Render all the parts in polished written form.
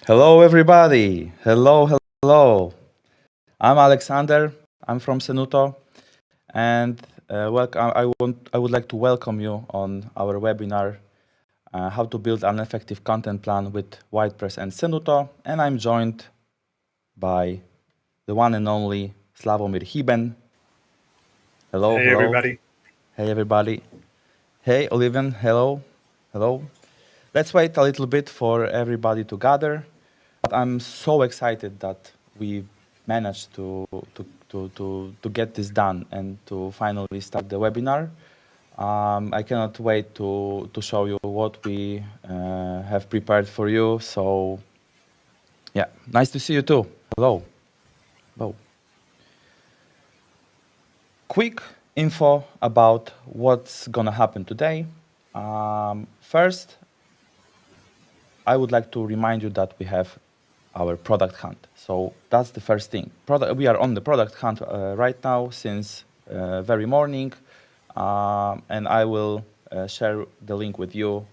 Hello, everybody. Hello. I'm Alexander. I'm from Senuto, and welcome. I would like to welcome you on our webinar, "How to Build an Effective Content Plan with WhitePress and Senuto." And I'm joined by the one and only Slavomír Hyben. Hello. Hey, everybody. Hey, everybody. Hey, Olivian. Hello. Let's wait a little bit for everybody to gather. But I'm so excited that we managed to get this done and to finally start the webinar. I cannot wait to show you what we have prepared for you. So, yeah, nice to see you too. Hello. Quick info about what's gonna happen today. First, I would like to remind you that we have our product hunt. So that's the first thing. We are on the product hunt right now since very morning, and I will share the link with you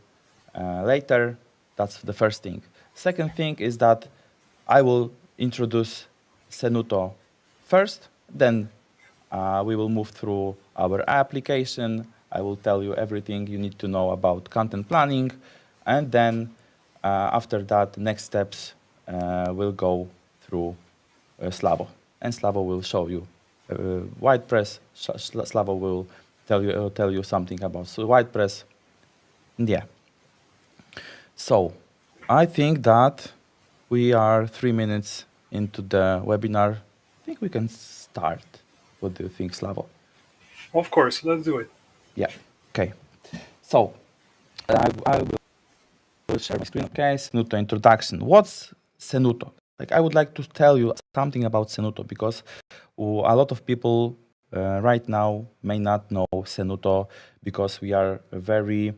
later. That's the first thing. Second thing is that I will introduce Senuto first, then we will move through our application. I will tell you everything you need to know about content planning, and then after that, next steps will go through Slavo, and Slavo will show you WhitePress. Slavo will tell you something about WhitePress. Yeah. So I think that we are 3 minutes into the webinar. I think we can start. What do you think, Slavo? Of course, let's do it. Yeah. Okay. So I will share my screen. Okay. Senuto introduction. What's Senuto? Like, I would like to tell you something about Senuto because a lot of people right now may not know Senuto because we are very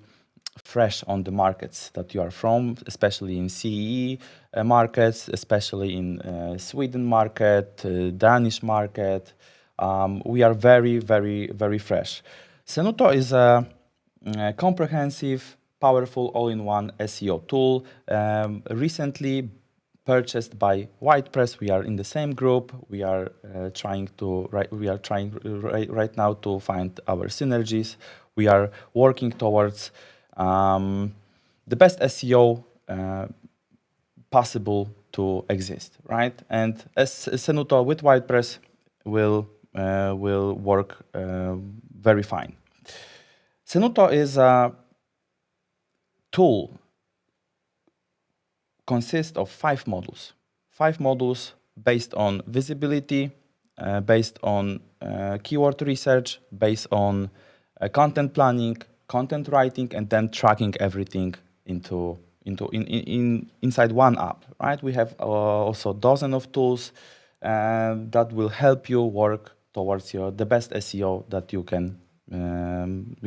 fresh on the markets that you are from, especially in CEE markets, especially in Sweden market, Danish market. We are very fresh. Senuto is a comprehensive, powerful, all-in-one SEO tool, recently purchased by WhitePress. We are in the same group. We are trying right now to find our synergies. We are working towards the best SEO possible to exist, right? And as Senuto with WhitePress will work very fine. Senuto is a tool consists of 5 modules. 5 modules based on visibility, based on keyword research, based on content planning, content writing, and then tracking everything inside one app. Right? We have also a dozen of tools that will help you work towards the best SEO that you can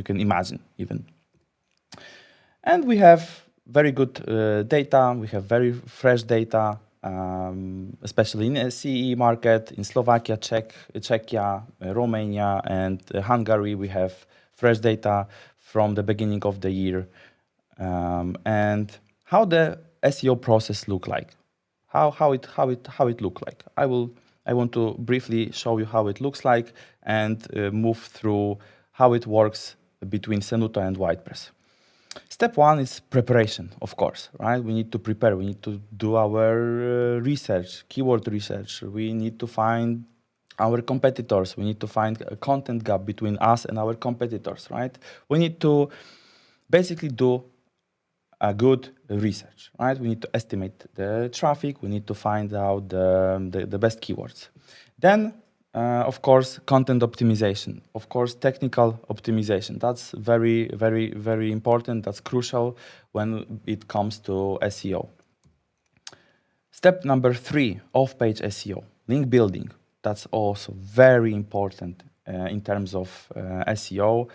imagine even. And we have very good data. We have very fresh data, especially in the CE market, in Slovakia, Czechia, Romania, and Hungary. We have fresh data from the beginning of the year. And how the SEO process look like? How it look like? I want to briefly show you how it looks like and move through how it works between Senuto and WhitePress. Step 1 is preparation, of course, right? We need to prepare. We need to do our research, keyword research. We need to find our competitors. We need to find a content gap between us and our competitors, right? We need to basically do a good research, right? We need to estimate the traffic. We need to find out the best keywords. Then of course, content optimization. Of course, technical optimization. That's very important. That's crucial when it comes to SEO. Step number 3, off-page SEO, link building. That's also very important in terms of SEO.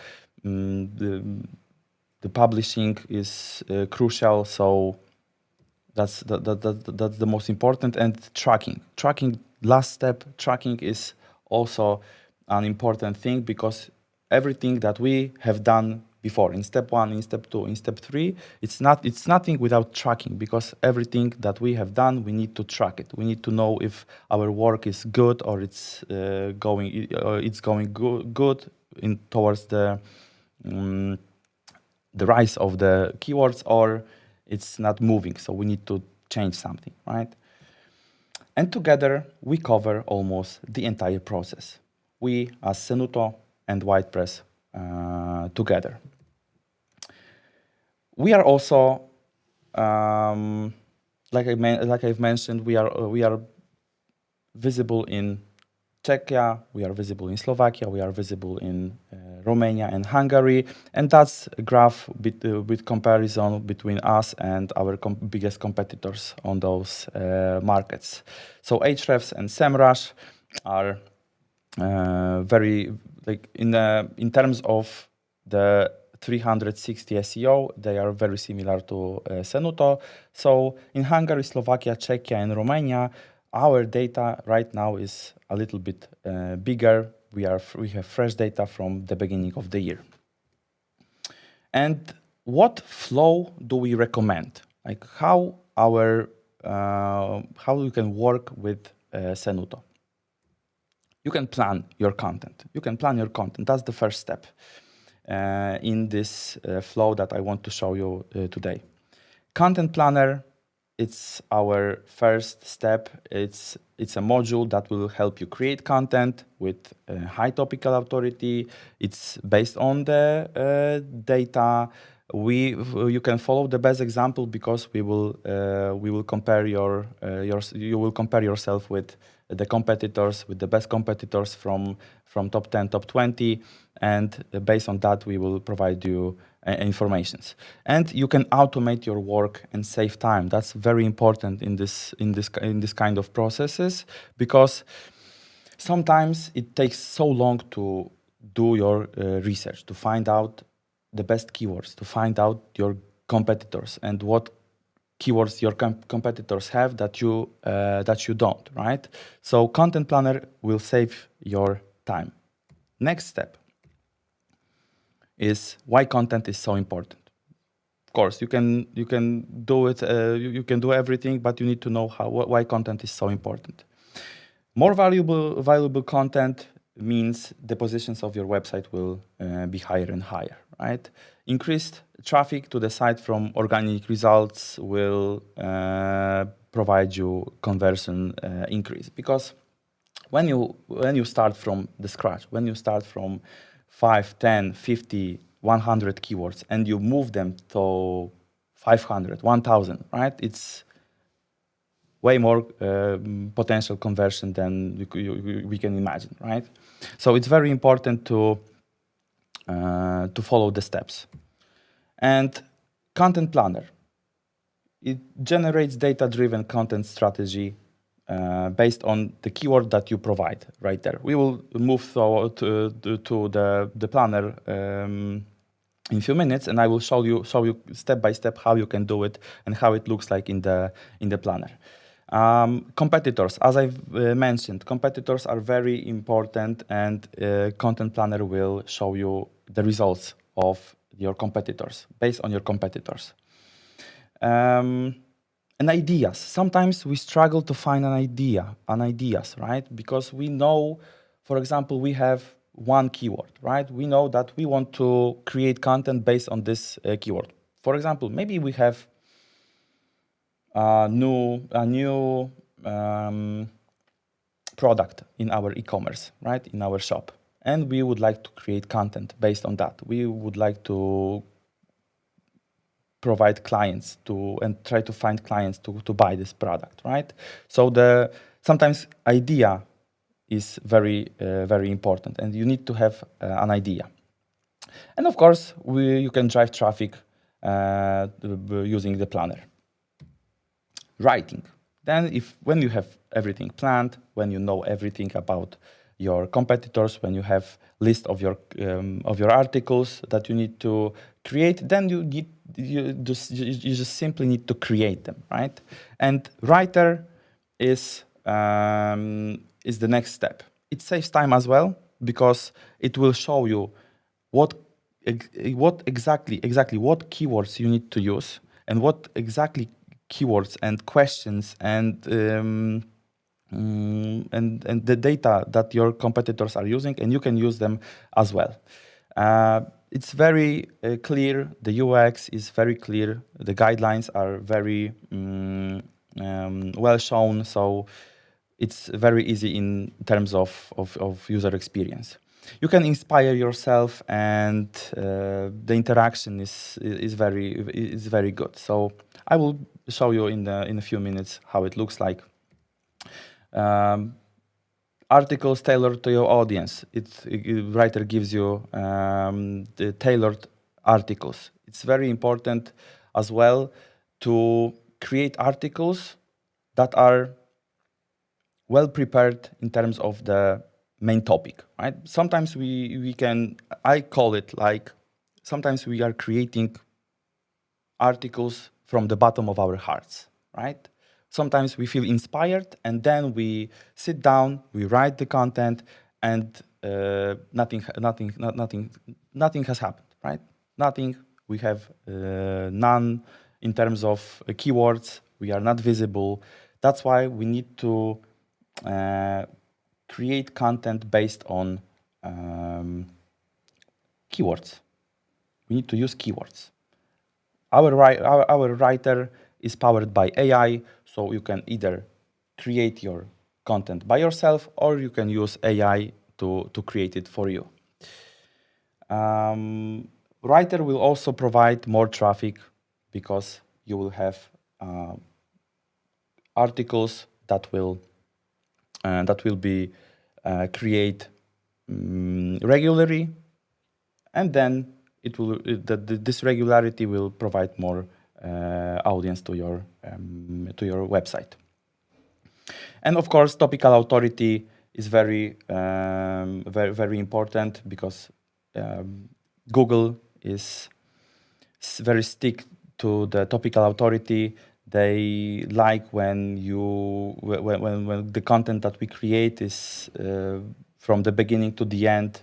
The publishing is crucial, so that's the most important. And tracking. Last step, tracking is also an important thing because everything that we have done before. In step 1, in step 2, in step 3, it's nothing without tracking, because everything that we have done, we need to track it. We need to know if our work is good or it's going good towards the rise of the keywords, or it's not moving. So we need to change something, right? And together we cover almost the entire process. We as Senuto and WhitePress together. We are also, like I've mentioned, we are visible in Czechia, we are visible in Slovakia, we are visible in Romania and Hungary, and that's a graph with comparison between us and our biggest competitors on those markets. So Ahrefs and SEMrush are very, like, in terms of the 360 SEO, they are very similar to Senuto. So in Hungary, Slovakia, Czechia, and Romania, our data right now is a little bit bigger. We have fresh data from the beginning of the year. And what flow do we recommend? Like how you can work with Senuto? You can plan your content. That's the first step in this flow that I want to show you today. Content planner, it's our first step. It's a module that will help you create content with high topical authority. It's based on the data. You can follow the best example, because we will compare you will compare yourself with the competitors, with the best competitors from top 10, top 20, and based on that we will provide you informations. And you can automate your work and save time. That's very important in this kind of processes, because sometimes it takes so long to do your research, to find out the best keywords, to find out your competitors and what keywords your competitors have that you don't, right? So Content Planner will save your time. Next step is why content is so important. Of course, you can do it. You can do everything, but you need to know why content is so important. More valuable content means the positions of your website will be higher and higher, right? Increased traffic to the site from organic results will provide you conversion increase, because when you start from the scratch, when you start from 5, 10, 50, 100 keywords and you move them to 500, 1000, right? It's way more potential conversion than we can imagine, right? So it's very important to follow the steps. And Content Planner, it generates data-driven content strategy based on the keyword that you provide right there. We will move to the planner in a few minutes, and I will show you step by step how you can do it and how it looks like in the planner. Competitors, as I've mentioned, competitors are very important, and Content Planner will show you the results of your competitors based on your competitors. And ideas. Sometimes we struggle to find an ideas, right? Because we know, for example, we have one keyword, right? We know that we want to create content based on this keyword. For example, maybe we have a new product in our e-commerce, right? In our shop. And we would like to create content based on that. We would like to provide clients and try to find clients to buy this product, right? So sometimes idea is very important, and you need to have an idea. And of course, you can drive traffic using the planner. Writing. Then when you have everything planned, when you know everything about your competitors, when you have list of your articles that you need to create, then you just simply need to create them, right? And writer is the next step. It saves time as well, because it will show you what what exactly what keywords you need to use, and what exactly keywords and questions and and the data that your competitors are using, and you can use them as well. It's very clear. The UX is very clear. The guidelines are very well shown. So it's very easy in terms of user experience. You can inspire yourself, and the interaction is very good. So I will show you in a few minutes how it looks like. Articles tailored to your audience. Writer gives you the tailored articles. It's very important as well to create articles that are well prepared in terms of the main topic, right? Sometimes I call it like, sometimes we are creating articles from the bottom of our hearts, right? Sometimes we feel inspired, and then we sit down, we write the content, and nothing has happened, right? Nothing. We have none in terms of keywords. We are not visible. That's why we need to create content based on keywords. We need to use keywords. Our writer is powered by AI, so you can either create your content by yourself, or you can use AI to create it for you. Writer will also provide more traffic, because you will have articles that will be create regularly, and then this regularity will provide more audience to your website. And of course, topical authority is very important, because Google is very stick to the topical authority. They like when the content that we create is from the beginning to the end.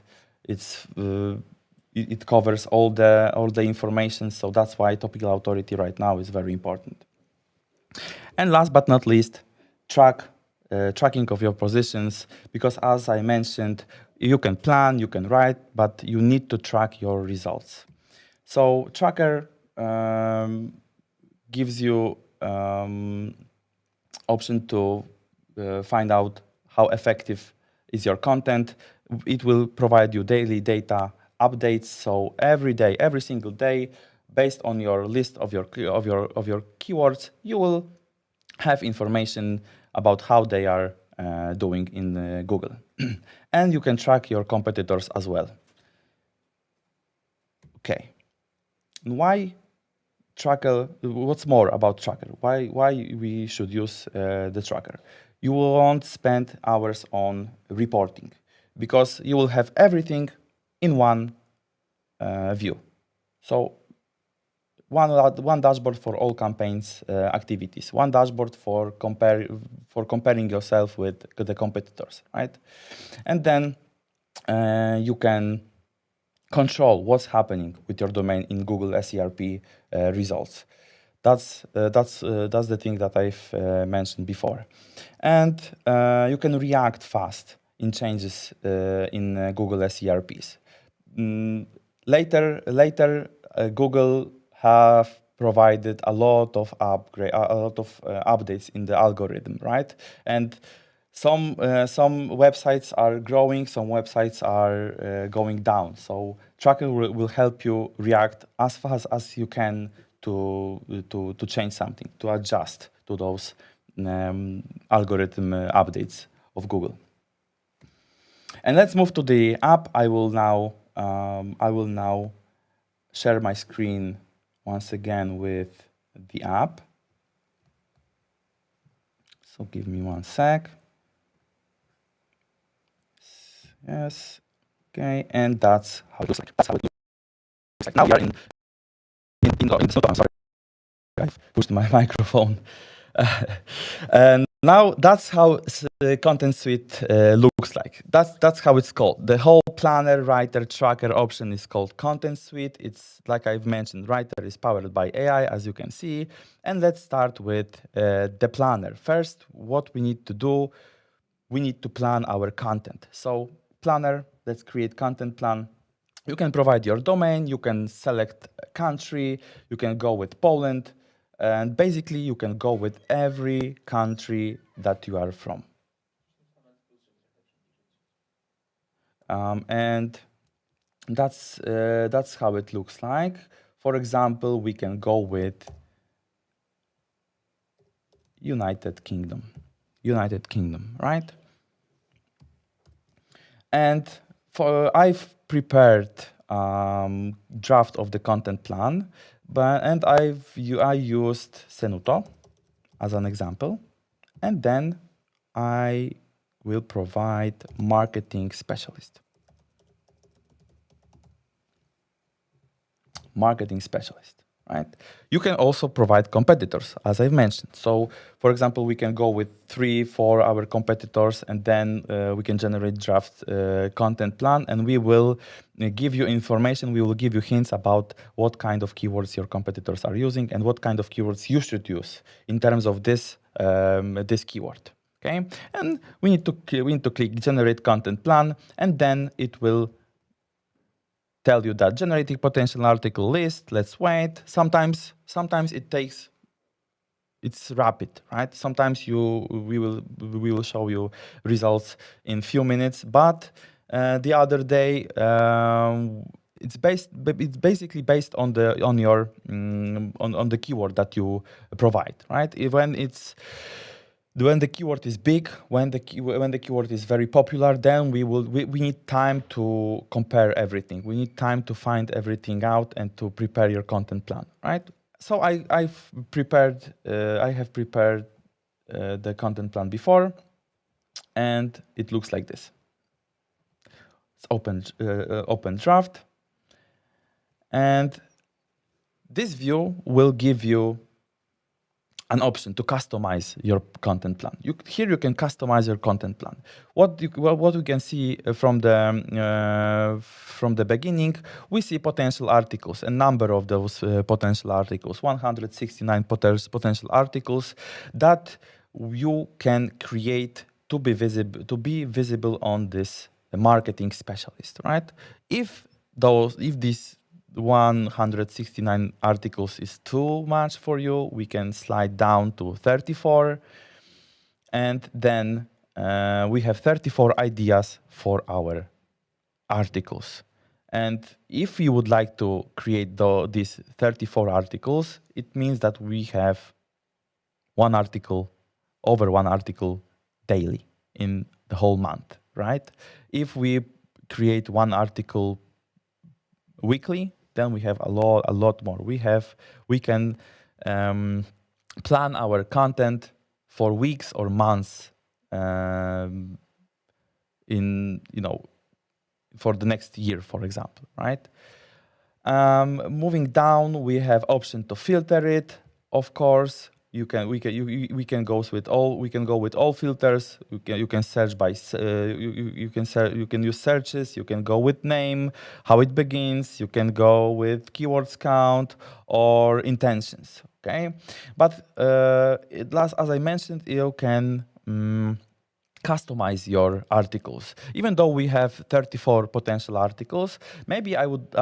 It covers all the information, so that's why topical authority right now is very important. And last but not least, tracking of your positions, because as I mentioned, you can plan, you can write, but you need to track your results. So tracker gives you option to find out how effective is your content. It will provide you daily data updates. So every day, every single day, based on your list of your keywords, you will have information about how they are doing in Google. And you can track your competitors as well. Okay. Why tracker? What's more about tracker? Why we should use the tracker? You won't spend hours on reporting, because you will have everything in one view. So one dashboard for all campaigns activities, one dashboard for comparing yourself with the competitors, right? And then you can control what's happening with your domain in Google SERP results. That's the thing that I've mentioned before. And you can react fast in changes in Google SERPs. Later, Google have provided a lot of updates in the algorithm, right? And some websites are growing, some websites are going down. So tracker will help you react as fast as you can to change something, to adjust to those algorithm updates of Google. And let's move to the app. I will now share my screen once again with the app. So give me one sec. Yes. Okay, and that's how it looks like. That's how it looks like. Now we are in Senuto. I'm sorry, I pushed my microphone. And Now that's how the content suite looks like. That's how it's called. The whole planner, writer, tracker option is called content suite. It's like I've mentioned, writer is powered by AI, as you can see. And let's start with the planner. First, what we need to do, we need to plan our content. So planner, let's create content plan. You can provide your domain, you can select a country, you can go with Poland, and basically you can go with every country that you are from. And that's how it looks like. For example, we can go with United Kingdom, right? And I've prepared draft of the content plan, and I used Senuto as an example, and then I will provide marketing specialist. Right? You can also provide competitors, as I've mentioned. So, for example, we can go with 3-4 our competitors, and then we can generate draft content plan, and we will give you information. We will give you hints about what kind of keywords your competitors are using and what kind of keywords you should use in terms of this this keyword. Okay, and we need to click generate content plan, and then it will tell you that generating potential article list. Let's wait. Sometimes it takes. It's rapid, right? Sometimes we will show you results in few minutes, but the other day it's basically based on your on the keyword that you provide, right? When the keyword is big, when the keyword is very popular, then we need time to compare everything. We need time to find everything out and to prepare your content plan, right? So I have prepared the content plan before, and it looks like this. It's open draft, and this view will give you an option to customize your content plan. Here you can customize your content plan. What we can see from the beginning, we see potential articles, a number of those potential articles, 169 potential articles that you can create to be visible on this marketing specialist, right? If these 169 articles is too much for you, we can slide down to 34, and then we have 34 ideas for our articles. And if you would like to create these 34 articles, it means that we have over one article daily in the whole month, right? If we create one article weekly, then we have a lot more. We can plan our content for weeks or months for the next year, for example, right? Moving down, we have option to filter it. Of course, we can go with all filters. You can search by you can use searches. You can go with name, how it begins. You can go with keywords count or intentions. Okay, but as I mentioned, you can customize your articles. Even though we have 34 potential articles, maybe I would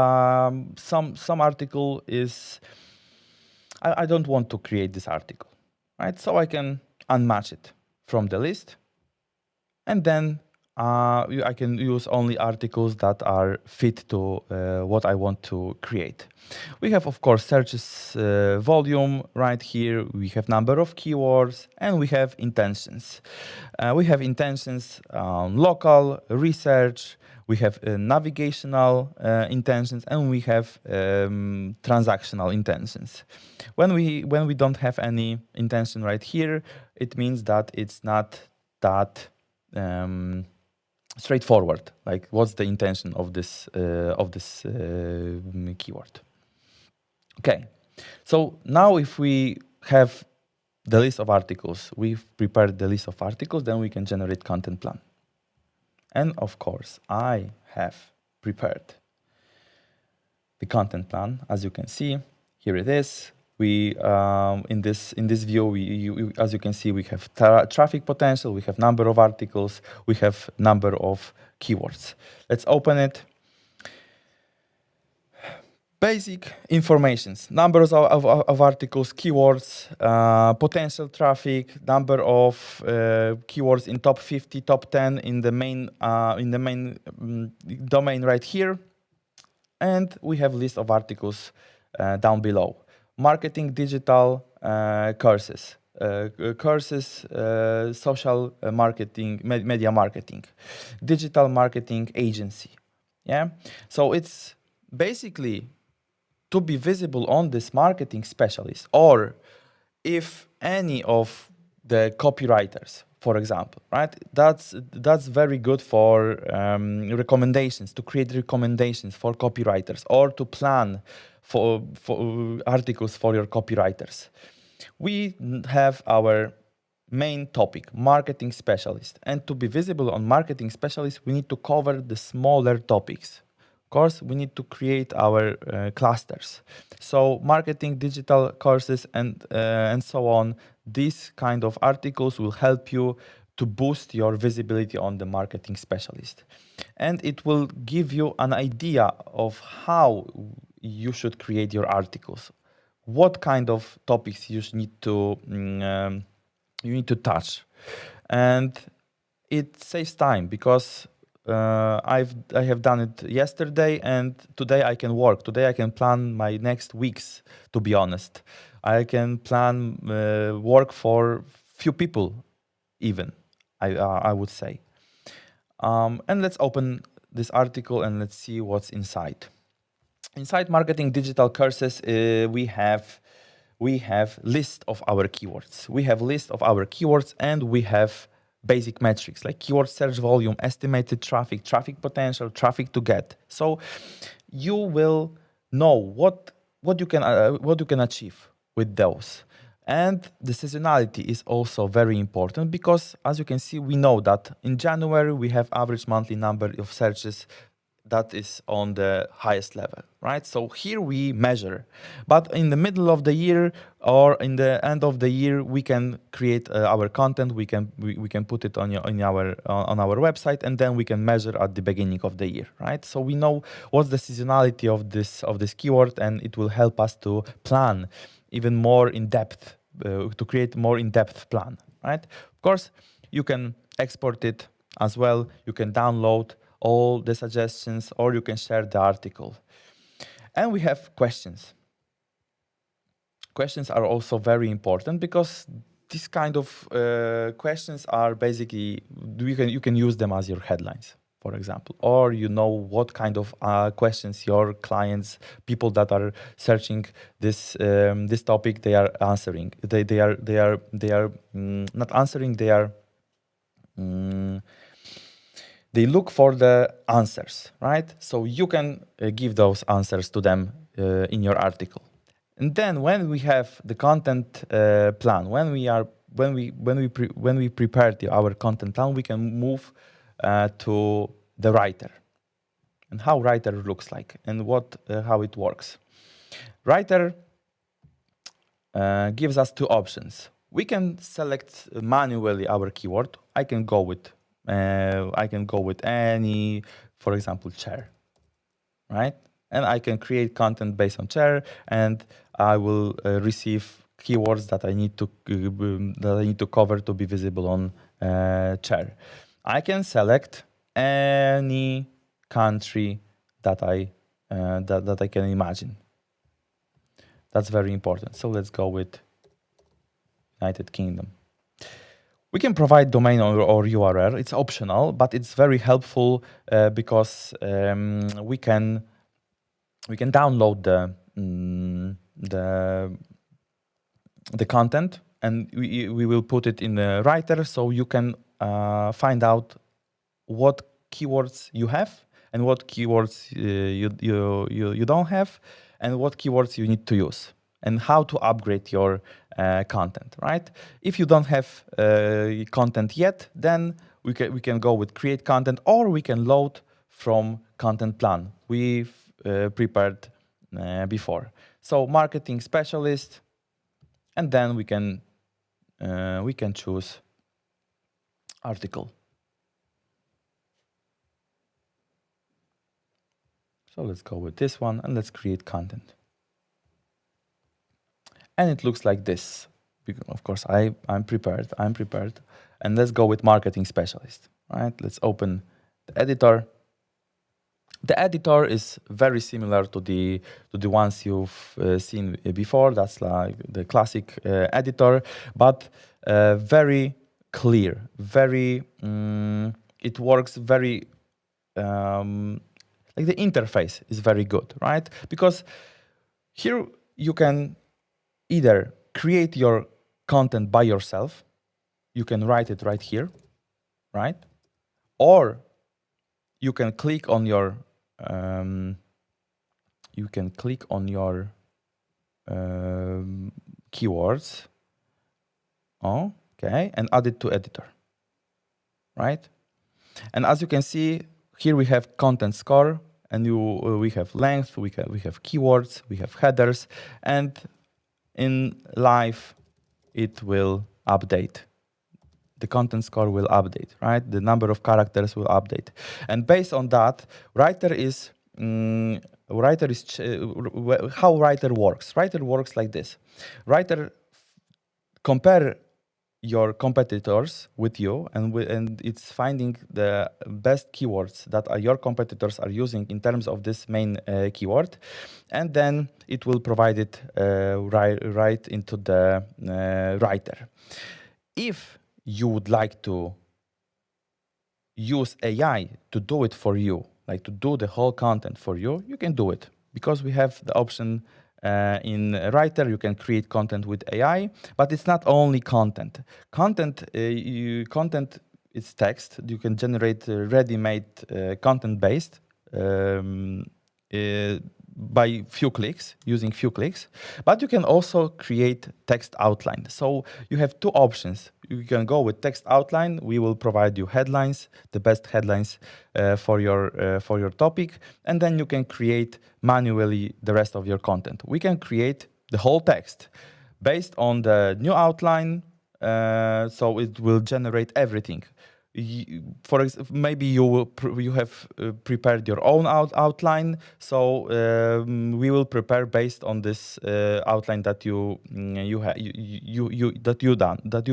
some article is I don't want to create this article, right? So I can unmatch it from the list, and then I can use only articles that are fit to what I want to create. We have, of course, searches volume right here. We have number of keywords, and we have intentions. We have intentions on local, research, we have navigational intentions, and we have transactional intentions. When we don't have any intention right here, it means that it's not that straightforward. Like, what's the intention of this keyword? Okay, so now if we have the list of articles. We've prepared the list of articles, then we can generate content plan. And of course, I have prepared the content plan. As you can see, here it is. We in this view, as you can see, we have traffic potential, we have number of articles, we have number of keywords. Let's open it. Basic informations, numbers of articles, keywords, potential traffic, number of keywords in top 50, top 10 in the main domain right here. And we have list of articles down below. Marketing, digital, courses, social marketing, media marketing, digital marketing agency. Yeah, so it's basically to be visible on this marketing specialist, or if any of the copywriters, for example, right? That's very good for recommendations, to create recommendations for copywriters, or to plan for articles for your copywriters. We have our main topic, marketing specialist, and to be visible on marketing specialist, we need to cover the smaller topics. Of course, we need to create our clusters. So marketing, digital courses, and so on. These kind of articles will help you to boost your visibility on the marketing specialist. And it will give you an idea of how you should create your articles. What kind of topics you need to touch. And it saves time, because I have done it yesterday, and today I can work. Today I can plan my next weeks, to be honest. I can plan work for few people even, I would say. And let's open this article and let's see what's inside. Inside marketing digital courses, we have list of our keywords. We have list of our keywords, and we have basic metrics like keyword search volume, estimated traffic, traffic potential, traffic to get. So you will know what you can achieve with those. And the seasonality is also very important, because as you can see, we know that in January we have average monthly number of searches that is on the highest level, right? So here we measure, but in the middle of the year or in the end of the year, we can create our content. We can put it on our website, and then we can measure at the beginning of the year, right? So we know what's the seasonality of this keyword, and it will help us to plan even more in depth, to create more in-depth plan, right? Of course, you can export it as well. You can download all the suggestions, or you can share the article. And we have questions. Questions are also very important, because these kind of questions are basically, you can use them as your headlines, for example, or you know what kind of questions your clients, people that are searching this topic, they are answering. They are not answering. They look for the answers, right? So you can give those answers to them in your article. And then when we have the content plan, when we prepare our content plan, we can move to the writer, and how writer looks like, and how it works. Writer gives us two options. We can select manually our keyword. I can go with any, for example, chair, right? And I can create content based on chair, and I will receive keywords that I need to cover to be visible on chair. I can select any country that I can imagine. That's very important. So let's go with United Kingdom. We can provide domain or URL. It's optional, but it's very helpful because we can download the content, and we will put it in the writer, so you can find out what keywords you have and what keywords you don't have, and what keywords you need to use, and how to upgrade your content, right? If you don't have content yet, then we can go with create content, or we can load from content plan we've prepared before. So marketing specialist, and then we can choose article. So let's go with this one and let's create content. And it looks like this. Of course, I'm prepared. And let's go with marketing specialist, right? Let's open the editor. The editor is very similar to the ones you've seen before. That's like the classic editor, but very clear. Very it works very like the interface is very good, right? Because here you can either create your content by yourself, you can write it right here, right? Or you can click on your keywords, okay, and add it to editor, right? And as you can see, here we have content score, and we have length, we have keywords, we have headers, and in live it will update. The content score will update, right? The number of characters will update, and based on that, how writer works. Writer works like this. Writer compare your competitors with you, and it's finding the best keywords that your competitors are using in terms of this main keyword, and then it will provide it right into the writer. If you would like to use AI to do it for you, like to do the whole content for you, you can do it, because we have the option in Writer. You can create content with AI, but it's not only content. Content is text. You can generate ready-made content based by few clicks, using few clicks, but you can also create text outline. So you have two options. You can go with text outline. We will provide you headlines, the best headlines for your topic, and then you can create manually the rest of your content. We can create the whole text based on the new outline, so it will generate everything. Maybe you have prepared your own outline, so we will prepare based on this outline that you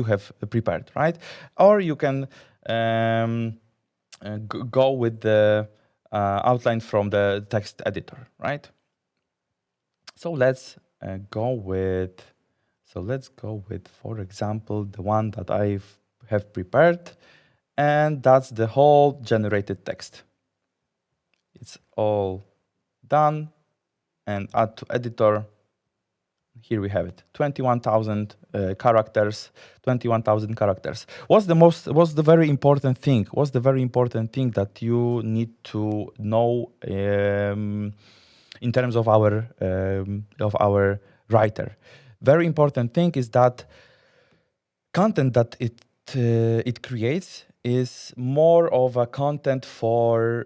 have prepared, right? Or you can go with the outline from the text editor, right? So let's go with, for example, the one that I have prepared. And that's the whole generated text. It's all done, and add to editor. Here we have it, 21,000 characters. 21,000 characters. What's the very important thing? What's the very important thing that you need to know in terms of our writer? Very important thing is that content that it creates is more of a content for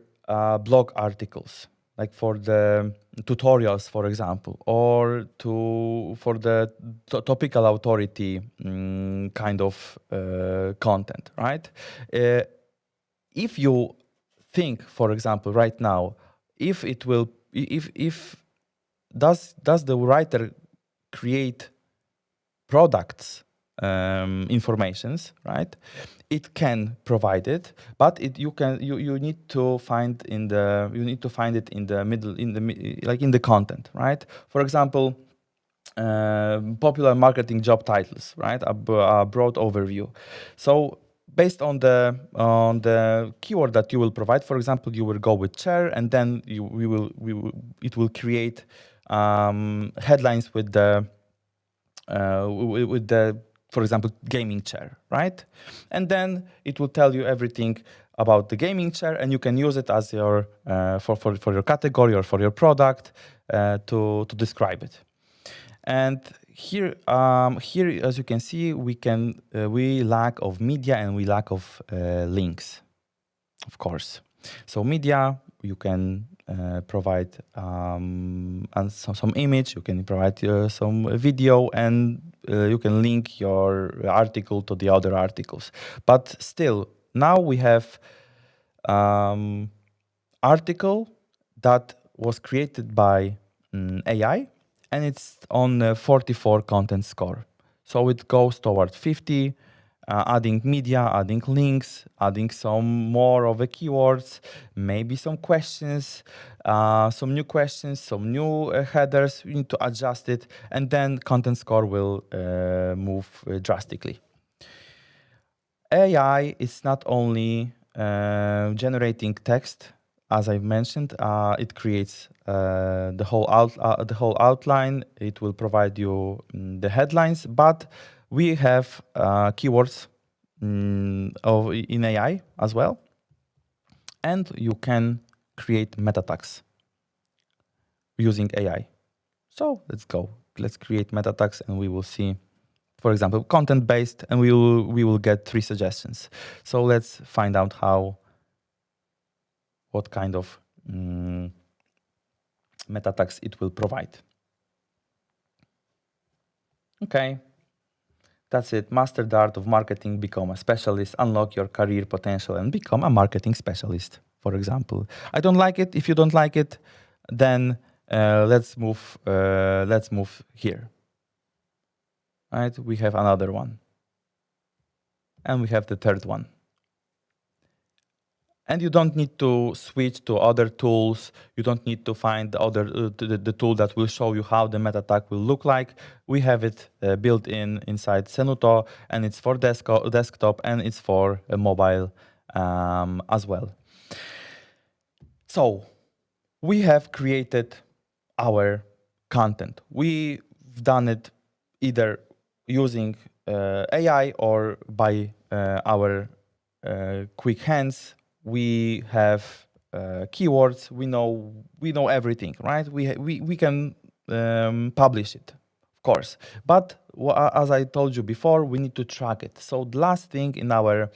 blog articles, like for the tutorials, for example, or for the topical authority kind of content, right? If you think, for example, right now, if does the writer create products informations, right? It can provide it, but you need to find it in the middle, like in the content, right? For example, popular marketing job titles, right? A broad overview. So based on the keyword that you will provide, for example, you will go with chair, and then it will create headlines with the for example, gaming chair, right? And then it will tell you everything about the gaming chair, and you can use it as your for your category or for your product to describe it. And Here, here, as you can see, we lack of media and we lack of links, of course. So media, you can provide and some image, you can provide some video, and you can link your article to the other articles. But still, now we have article that was created by AI, and it's on 44 content score. So it goes toward 50, adding media, adding links, adding some more of the keywords, maybe some questions, some new questions, some new headers. We need to adjust it, and then content score will move drastically. AI is not only generating text, as I've mentioned. It creates the whole outline. It will provide you the headlines, but we have keywords in AI as well, and you can create meta tags using AI. So let's go. Let's create meta tags, and we will see. For example, content-based, and we will get 3 suggestions. So let's find out what kind of meta tags it will provide. Okay, that's it. Master the art of marketing, become a specialist, unlock your career potential, and become a marketing specialist, for example. I don't like it. If you don't like it, then let's move here. Right, we have another one. And we have the third one. And you don't need to switch to other tools. You don't need to find the tool that will show you how the meta tag will look like. We have it built inside Senuto, and it's for desktop, and it's for mobile as well. So we have created our content. We've done it either using AI or by our quick hands. We have keywords. We know everything, right? We can publish it, of course. But as I told you before, we need to track it. So the last thing in our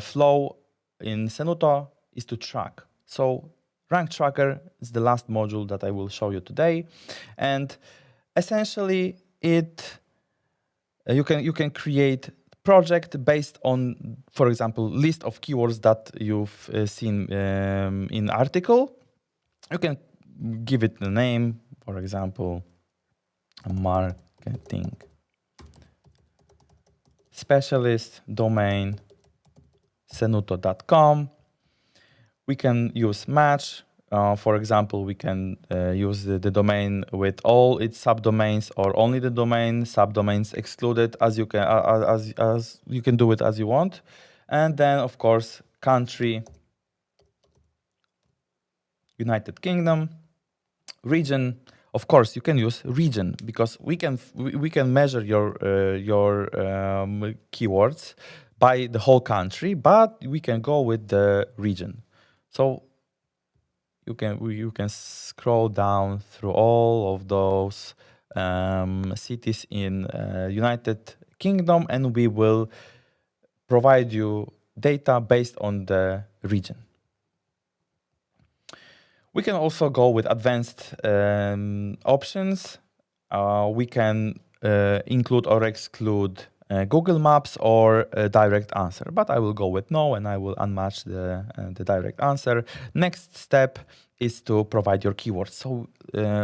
flow in Senuto is to track. So Rank Tracker is the last module that I will show you today, and essentially you can create project based on, for example, list of keywords that you've seen in article. You can give it the name, for example, marketing specialist, domain senuto.com. We can use match. For example, we can use the domain with all its subdomains or only the domain, subdomains excluded, as you can do it as you want. And then, of course, country, United Kingdom, region. Of course, you can use region because we can measure your keywords by the whole country, but we can go with the region. So you can scroll down through all of those cities in United Kingdom, and we will provide you data based on the region. We can also go with advanced options. We can include or exclude Google Maps or a direct answer, but I will go with no, and I will unmatch the direct answer. Next step is to provide your keywords. So,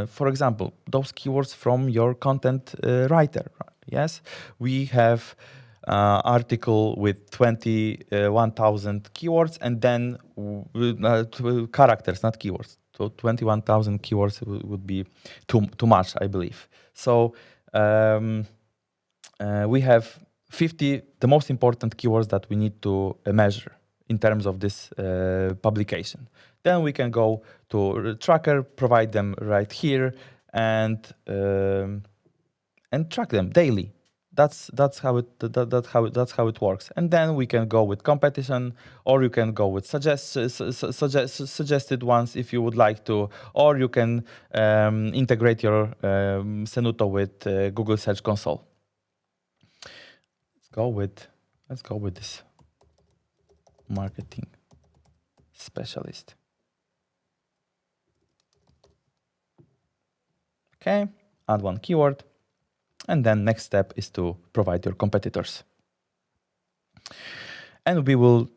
for example, those keywords from your content writer. Yes, we have article with 21,000 keywords, and then characters, not keywords. So 21,000 keywords would be too much, I believe. So we have 50, the most important keywords that we need to measure in terms of this publication. Then we can go to tracker, provide them right here, and track them daily. That's how it works. And then we can go with competition, or you can go with suggested ones if you would like to, or you can integrate your Senuto with Google Search Console. Let's go with this marketing specialist. Okay, add one keyword. And then next step is to provide your competitors. And we will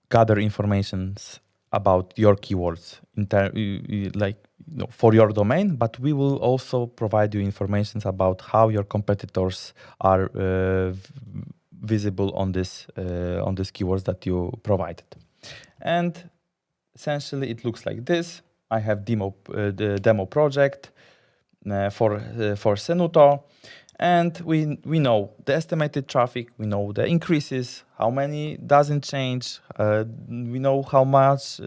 gather informations about your keywords for your domain, but we will also provide you information about how your competitors are visible on this keywords that you provided. And essentially it looks like this. I have the demo project for Senuto, and we know the estimated traffic, we know the increases, how many doesn't change, we know how much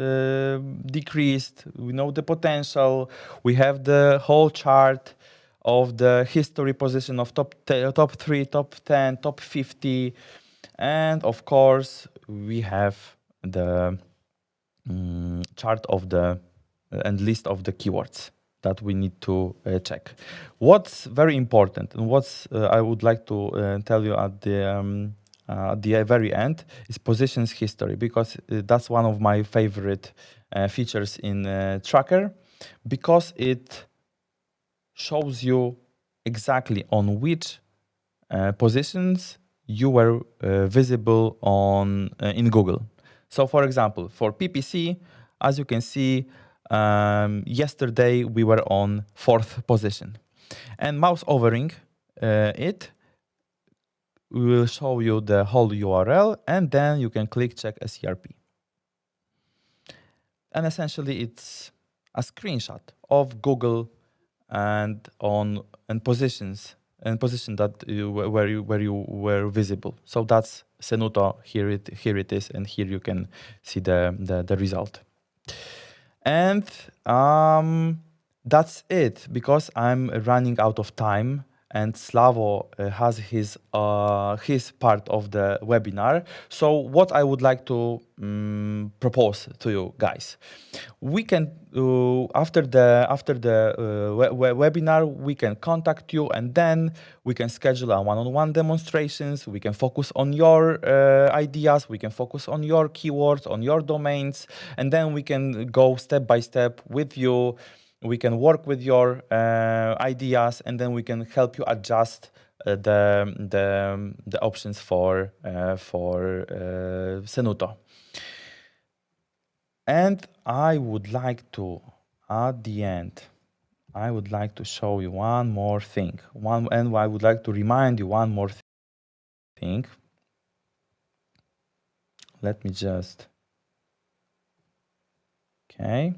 decreased, we know the potential, we have the whole chart of the history position of top 3, top 10, top 50, and of course we have the chart of the and list of the keywords that we need to check. What's very important, and what's I would like to tell you at the very end, is positions history, because that's one of my favorite features in Tracker, because it shows you exactly on which positions you were visible on in Google. So for example, for PPC, as you can see, yesterday we were on 4th position. And mouse overing it will show you the whole URL, and then you can click check SERP. And essentially it's a screenshot of Google and positions and position that where you were visible. So that's Senuto. Here it is, and here you can see the result. And that's it, because I'm running out of time, and Slavo has his part of the webinar. So what I would like to propose to you guys, we can after the webinar we can contact you, and then we can schedule a one-on-one demonstrations. We can focus on your ideas, we can focus on your keywords, on your domains, and then we can go step by step with you. We can work with your ideas, and then we can help you adjust the options for Senuto. And I would like to, at the end, I would like to show you one more thing. And I would like to remind you one more thing. Let me just, okay.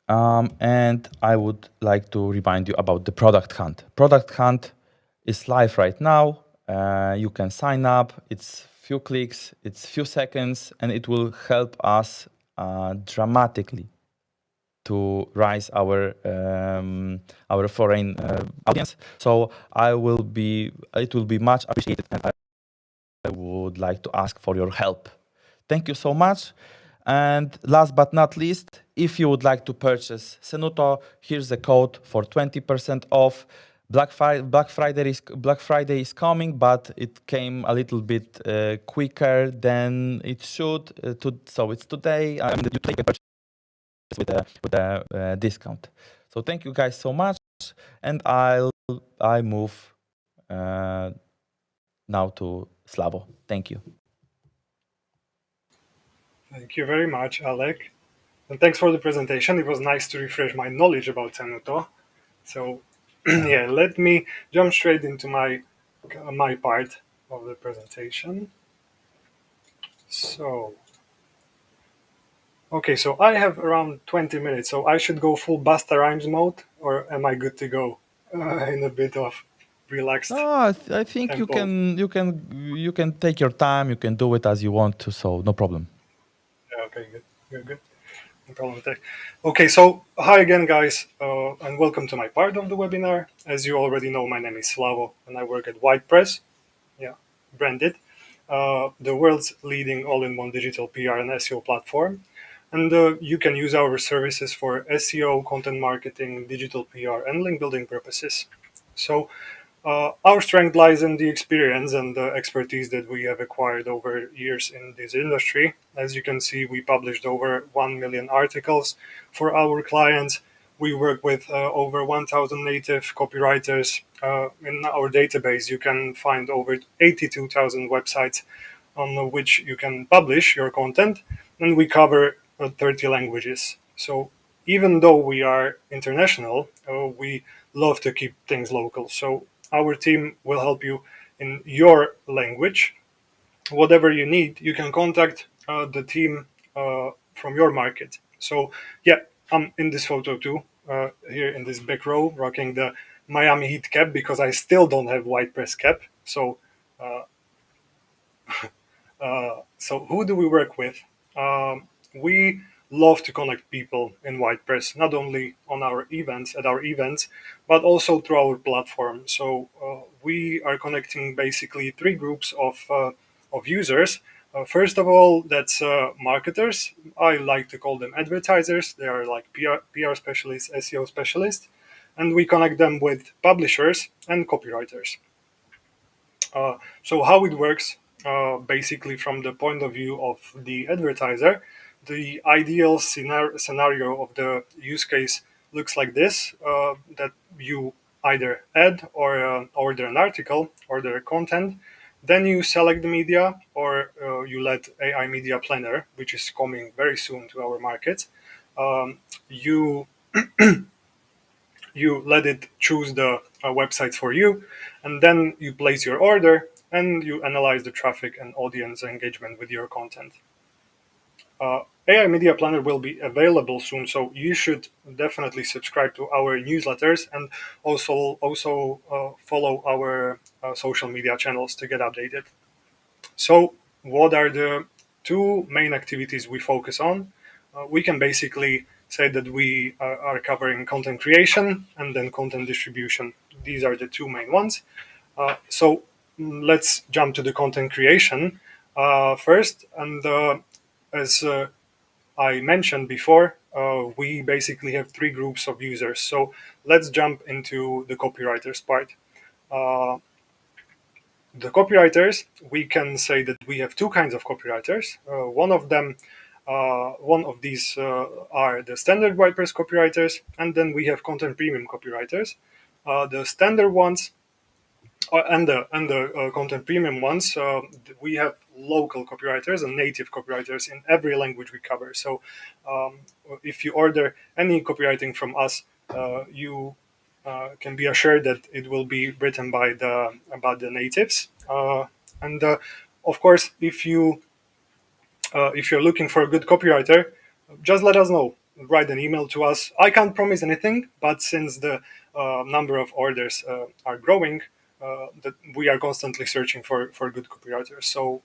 And I would like to remind you about the product hunt. Product hunt is live right now. You can sign up. It's few clicks, it's few seconds, and it will help us dramatically to rise our foreign audience. So it will be much appreciated, and I would like to ask for your help. Thank you so much. And last but not least, if you would like to purchase Senuto, here's the code for 20% off. Black Friday is coming, but it came a little bit quicker than it should. So it's today. You can purchase with a discount. So thank you guys so much, and I move now to Slavo. Thank you. Thank you very much, Alec. And thanks for the presentation. It was nice to refresh my knowledge about Senuto. So yeah, let me jump straight into my part of the presentation. So, okay, so I have around 20 minutes, so I should go full Basta Rhymes mode, or am I good to go in a bit of relaxed? No, I think tempo? you can take your time. You can do it as you want to, so no problem. Yeah, okay, good. No problem. Okay, so hi again, guys, and welcome to my part of the webinar. As you already know, my name is Slavo, and I work at WhitePress. Yeah, branded, the world's leading all-in-one digital PR and SEO platform. And you can use our services for SEO, content marketing, digital PR, and link building purposes. So our strength lies in the experience and the expertise that we have acquired over years in this industry. As you can see, we published over 1 million articles for our clients. We work with over 1,000 native copywriters. In our database, you can find over 82,000 websites on which you can publish your content, and we cover 30 languages. So even though we are international, we love to keep things local. So our team will help you in your language. Whatever you need, you can contact the team from your market. So yeah, I'm in this photo too, here in this back row, rocking the Miami Heat cap because I still don't have WhitePress cap. So so who do we work with? We love to connect people in WhitePress, not only on our events at our events, but also through our platform. So we are connecting basically three groups of users. First of all, that's marketers. I like to call them advertisers. They are like PR specialists, SEO specialists, and we connect them with publishers and copywriters. So how it works, basically from the point of view of the advertiser, the ideal scenario of the use case looks like this: that you either add or order an article, order content, then you select the media, or you let AI Media Planner, which is coming very soon to our market. You let it choose the websites for you, and then you place your order and you analyze the traffic and audience engagement with your content. AI Media Planner will be available soon, so you should definitely subscribe to our newsletters and also follow our social media channels to get updated. So, what are the two main activities we focus on? We can basically say that we are covering content creation and then content distribution. These are the two main ones. Let's jump to the content creation first. And as I mentioned before, we basically have three groups of users. So let's jump into the copywriters part. Uh, the copywriters, we can say that we have two kinds of copywriters. One of these are the standard WordPress copywriters, and then we have content premium copywriters. The standard ones and the content premium ones, we have local copywriters and native copywriters in every language we cover. So if you order any copywriting from us, you can be assured that it will be written by the natives. And of course, if you're looking for a good copywriter, just let us know. Write an email to us. I can't promise anything, but since the number of orders are growing, that we are constantly searching for good copywriters. So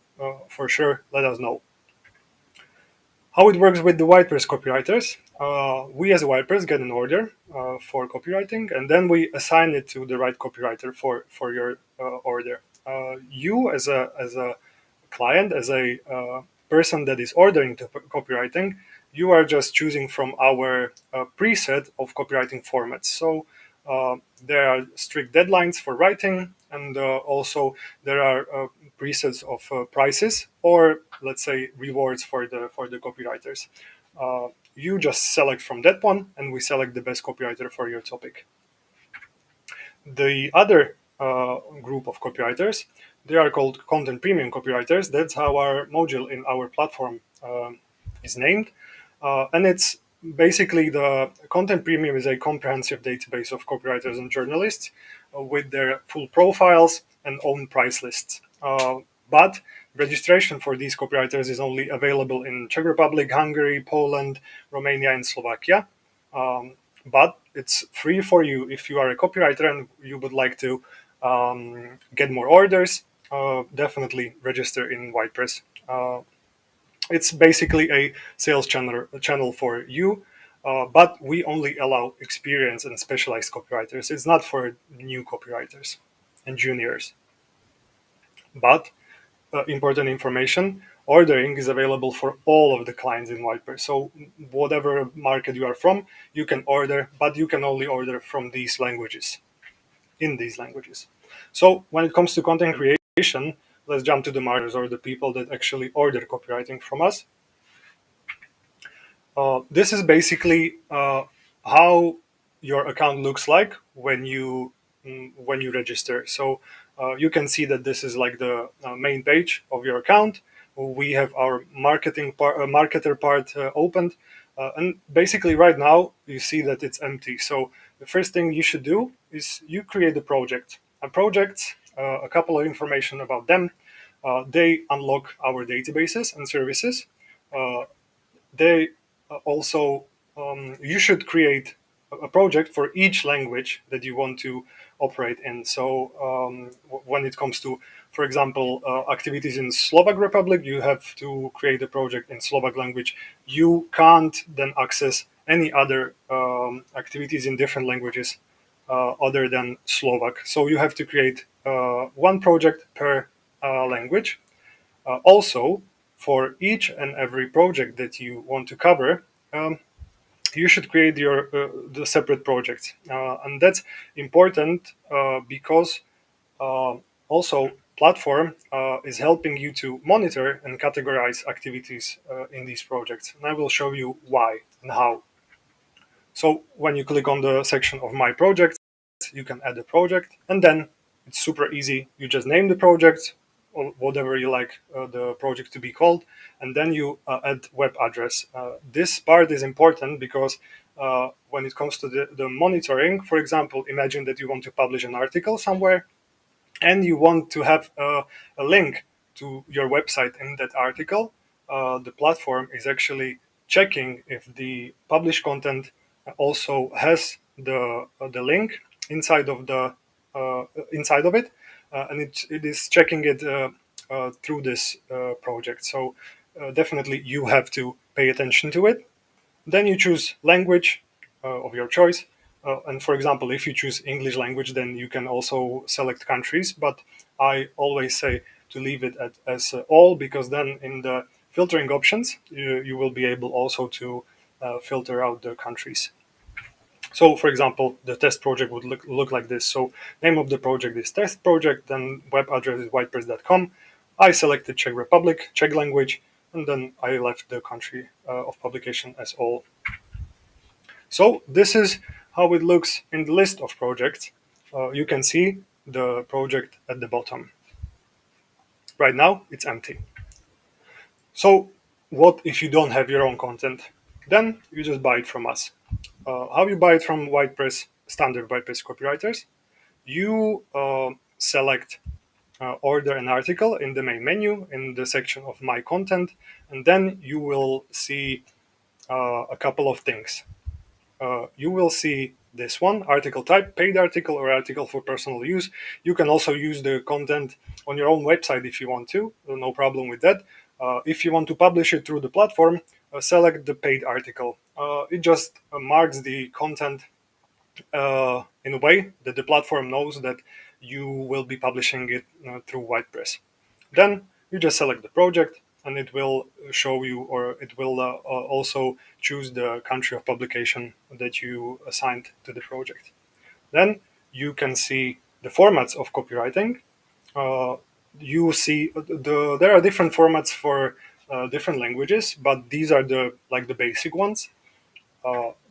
for sure, let us know. How it works with the WhitePress copywriters. We as a WhitePress get an order for copywriting, and then we assign it to the right copywriter for your order. You as a client, as a person that is ordering the copywriting, you are just choosing from our preset of copywriting formats. So there are strict deadlines for writing, and also there are presets of prices, or let's say rewards for the copywriters. You just select from that one, and we select the best copywriter for your topic. The other group of copywriters, they are called content premium copywriters. That's how our module in our platform is named. And it's basically the content premium is a comprehensive database of copywriters and journalists with their full profiles and own price lists. But registration for these copywriters is only available in Czech Republic, Hungary, Poland, Romania, and Slovakia. But it's free for you if you are a copywriter and you would like to get more orders. Definitely register in WhitePress. It's basically a sales channel for you, but we only allow experienced and specialized copywriters. It's not for new copywriters and juniors. But important information: ordering is available for all of the clients in WhitePress. So whatever market you are from, you can order, but you can only order from these languages, in these languages. So when it comes to content creation, let's jump to the marketers or the people that actually order copywriting from us. This is basically how your account looks like when you register. So you can see that this is like the main page of your account. We have our marketer part opened, and basically right now you see that it's empty. So the first thing you should do is you create a project. A project, a couple of information about them. They unlock our databases and services. Uh, they also you should create a project for each language that you want to operate in. So when it comes to, for example, activities in Slovak Republic, you have to create a project in Slovak language. You can't then access any other activities in different languages other than Slovak. So you have to create one project per language. Also, for each and every project that you want to cover, um, you should create the separate projects, and that's important because uh, also platform is helping you to monitor and categorize activities in these projects, and I will show you why and how. So when you click on the section of my project, you can add a project, and then it's super easy. You just name the project or whatever you like the project to be called, and then you add web address. This part is important because when it comes to the monitoring, for example, imagine that you want to publish an article somewhere and you want to have a link to your website in that article. The platform is actually checking if the published content also has the link inside of the inside of it, and it is checking it through this project. So definitely you have to pay attention to it. Then you choose language of your choice. And for example, if you choose English language, then you can also select countries. But I always say to leave it as all, because then in the filtering options, you will be able also to filter out the countries. So, for example, the test project would look like this. So, name of the project is test project, then web address is whitepress.com. I selected Czech Republic, Czech language, and then I left the country of publication as all. So this is how it looks in the list of projects. You can see the project at the bottom. Right now, it's empty. So what if you don't have your own content? Then you just buy it from us. How you buy it from WhitePress, standard WhitePress copywriters? You select order an article in the main menu in the section of my content, and then you will see a couple of things. You will see this one: article type, paid article, or article for personal use. You can also use the content on your own website if you want to, no problem with that. If you want to publish it through the platform, select the paid article. It just marks the content in a way that the platform knows that you will be publishing it through WhitePress. Then you just select the project, and it will show you, or it will also choose the country of publication that you assigned to the project. Then you can see the formats of copywriting. Uh, you see there are different formats for different languages, but these are the basic ones.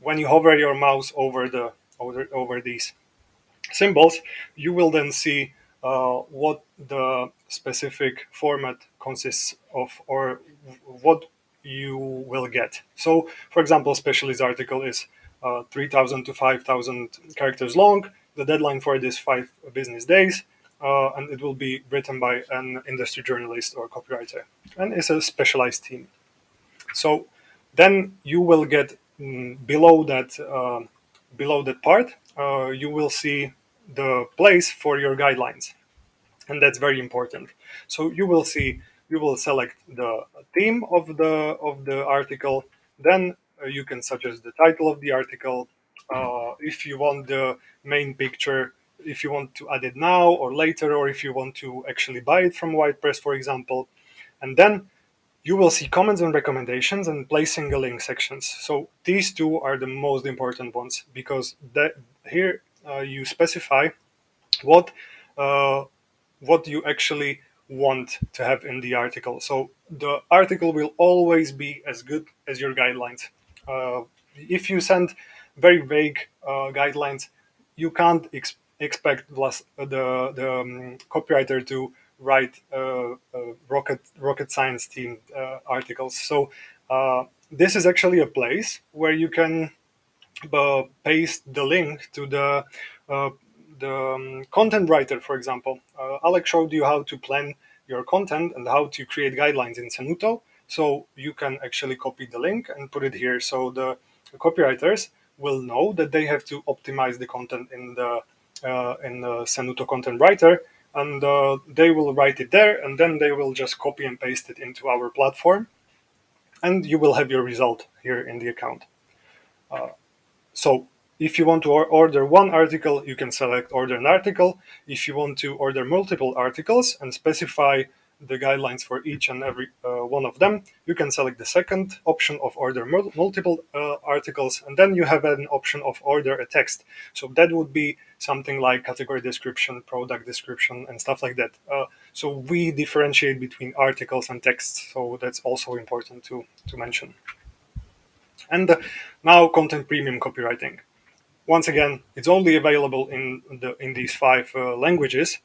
When you hover your mouse over these symbols, you will then see what the specific format consists of, or what you will get. So, for example, specialist article is 3,000 to 5,000 characters long. The deadline for it is 5 business days, and it will be written by an industry journalist or copywriter, and it's a specialized team. So then you will get below that part, you will see the place for your guidelines, and that's very important. So you will see you will select the theme of the article. Then you can suggest the title of the article. If you want the main picture, if you want to add it now or later, or if you want to actually buy it from WhitePress, for example. And then you will see comments and recommendations and placing a link sections. So these two are the most important ones, because here you specify what uh, what you actually want to have in the article. So the article will always be as good as your guidelines. If you send very vague guidelines, you can't expect the copywriter to write rocket science themed articles. So this is actually a place where you can paste the link to uh, the content writer, for example. Alex showed you how to plan your content and how to create guidelines in Senuto. So you can actually copy the link and put it here. So the copywriters will know that they have to optimize the content in the Senuto content writer, and they will write it there, and then they will just copy and paste it into our platform, and you will have your result here in the account. So if you want to order one article, you can select order an article. If you want to order multiple articles and specify the guidelines for each and every one of them, you can select the second option of order multiple articles, and then you have an option of order a text. So that would be something like category description, product description, and stuff like that. So we differentiate between articles and texts, so that's also important to mention. And now content premium copywriting. Once again, it's only available in these five languages.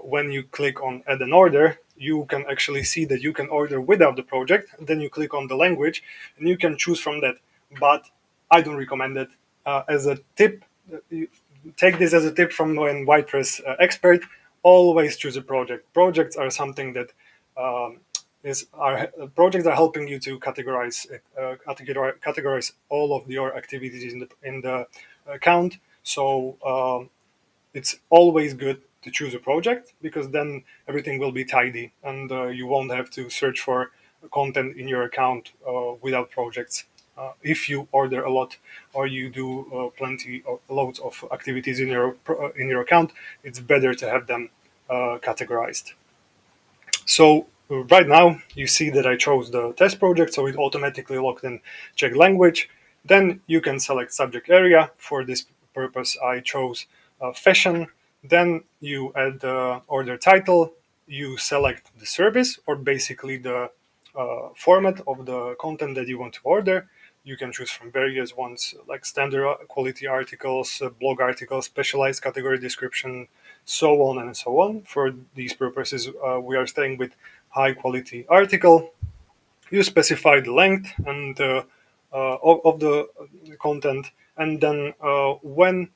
When you click on add an order, you can actually see that you can order without the project. Then you click on the language and you can choose from that. But I don't recommend it. As a tip, take this as a tip from an WhitePress expert. Always choose a project. Projects are something that um, is are projects are helping you to categorize all of your activities in the account. So it's always good to choose a project, because then everything will be tidy, and you won't have to search for content in your account without projects. If you order a lot, or you do plenty of loads of activities in your account, it's better to have them categorized. So right now you see that I chose the test project, so it automatically locked in Czech language. Then you can select subject area. For this purpose, I chose fashion. Then you add the order title. You select the service, or basically the format of the content that you want to order. You can choose from various ones like standard quality articles, blog articles, specialized category description, so on and so on. For these purposes, we are staying with high quality article. You specify the length and of the content, and then when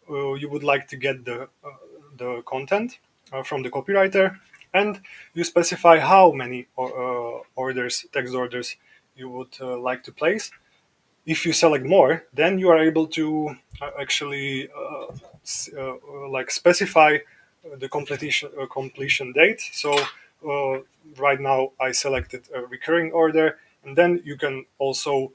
you would like to get the content from the copywriter, and you specify how many orders, text orders, you would like to place. If you select more, then you are able to actually like specify the completion date. So right now I selected a recurring order, and then you can also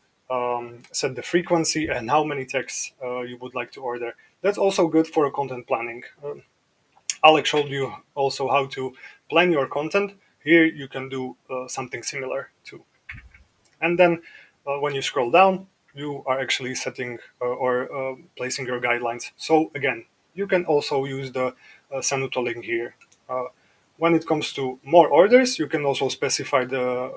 set the frequency and how many texts you would like to order. That's also good for content planning. Alex showed you also how to plan your content. Here you can do something similar too. And then when you scroll down, you are actually setting or placing your guidelines. So again, you can also use the Senuto link here. When it comes to more orders, you can also specify the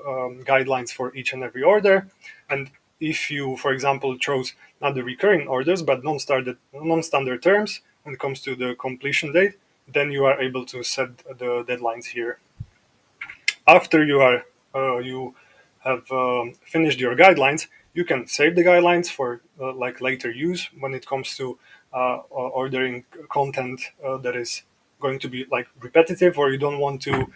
guidelines for each and every order. And if you, for example, chose not the recurring orders but non-standard terms when it comes to the completion date, then you are able to set the deadlines here. After you have finished your guidelines, you can save the guidelines for like later use when it comes to ordering content that is going to be like repetitive, or you don't want to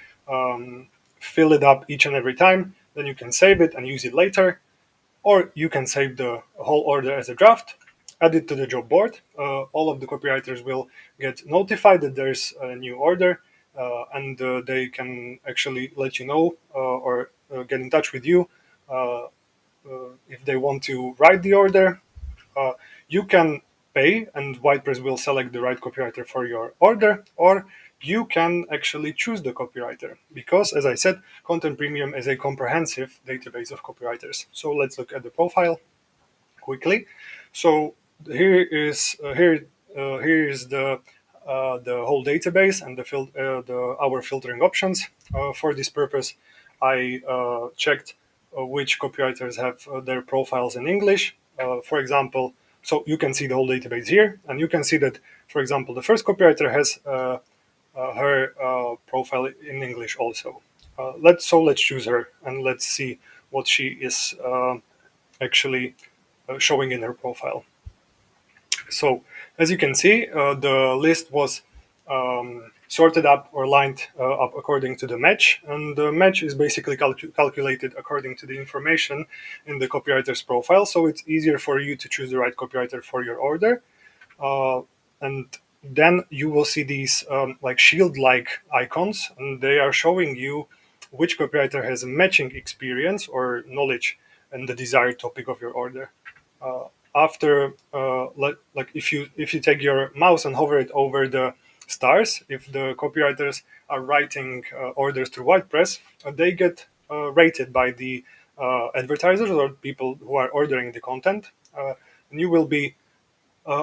fill it up each and every time. Then you can save it and use it later, or you can save the whole order as a draft, add it to the job board. All of the copywriters will get notified that there's a new order. and they can actually let you know or get in touch with you uh, if they want to write the order. uh, you can pay and WhitePress will select the right copywriter for your order, or you can actually choose the copywriter because, as I said, Content Premium is a comprehensive database of copywriters. So let's look at the profile quickly. So here is the whole database and our filtering options. For this purpose, I checked which copywriters have their profiles in English. For example, so you can see the whole database here, and you can see that, for example, the first copywriter has her profile in English also. Let's choose her and let's see what she is actually showing in her profile. So as you can see, the list was sorted up or lined up according to the match, and the match is basically calculated according to the information in the copywriter's profile. So it's easier for you to choose the right copywriter for your order. uh, and then you will see these like shield-like icons, and they are showing you which copywriter has a matching experience or knowledge and the desired topic of your order. Uh, After, like if you take your mouse and hover it over the stars, if the copywriters are writing orders through WhitePress, they get rated by the advertisers or people who are ordering the content, and you will be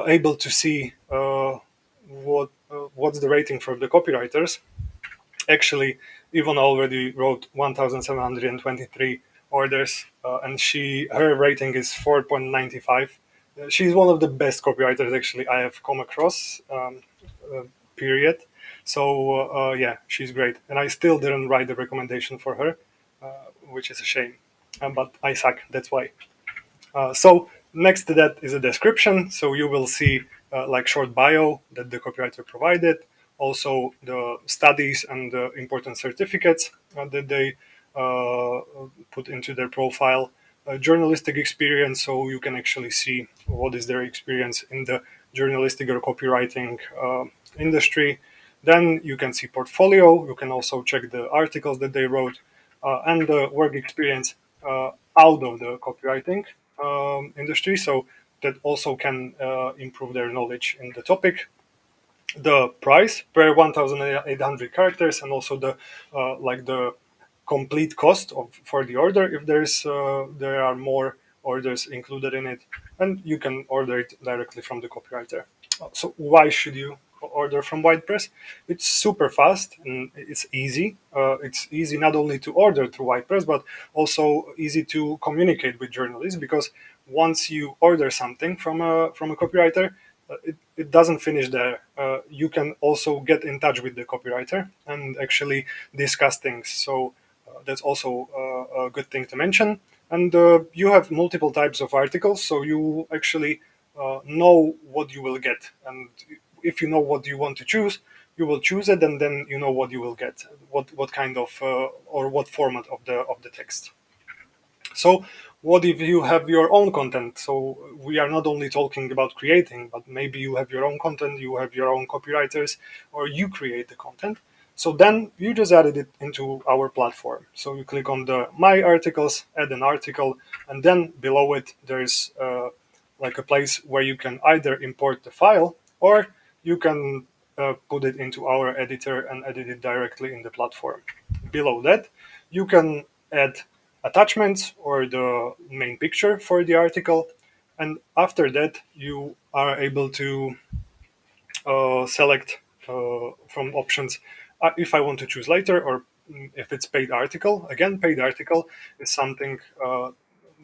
able to see what's the rating from the copywriters. Actually, Yvonne already wrote 1,723 orders, and her rating is 4.95. She's one of the best copywriters actually I have come across. Uh, Period. So yeah, she's great, and I still didn't write the recommendation for her, which is a shame. But I suck. That's why. So next to that is a description. So you will see like short bio that the copywriter provided, also the studies and the important certificates that they uh, put into their profile, journalistic experience. So you can actually see what is their experience in the journalistic or copywriting industry. Then you can see portfolio. You can also check the articles that they wrote and the work experience out of the copywriting industry. So that also can improve their knowledge in the topic. The price per 1,800 characters, and also the like the complete cost for the order if there are more orders included in it, and you can order it directly from the copywriter. So why should you order from WhitePress? It's super fast and it's easy. It's easy not only to order through WhitePress, but also easy to communicate with journalists, because once you order something from a copywriter, it doesn't finish there. You can also get in touch with the copywriter and actually discuss things. So that's also a good thing to mention. And you have multiple types of articles, so you actually know what you will get. And if you know what you want to choose, you will choose it, and then you know what you will get, what kind of or what format of the text. So, what if you have your own content? So, we are not only talking about creating, but maybe you have your own content, you have your own copywriters, or you create the content. So, then you just added it into our platform. So, you click on the My Articles, add an article, and then below it, there's like a place where you can either import the file, or you can put it into our editor and edit it directly in the platform. Below that, you can add attachments or the main picture for the article, and after that you are able to select from options if I want to choose later, or if it's paid article. Again, paid article is something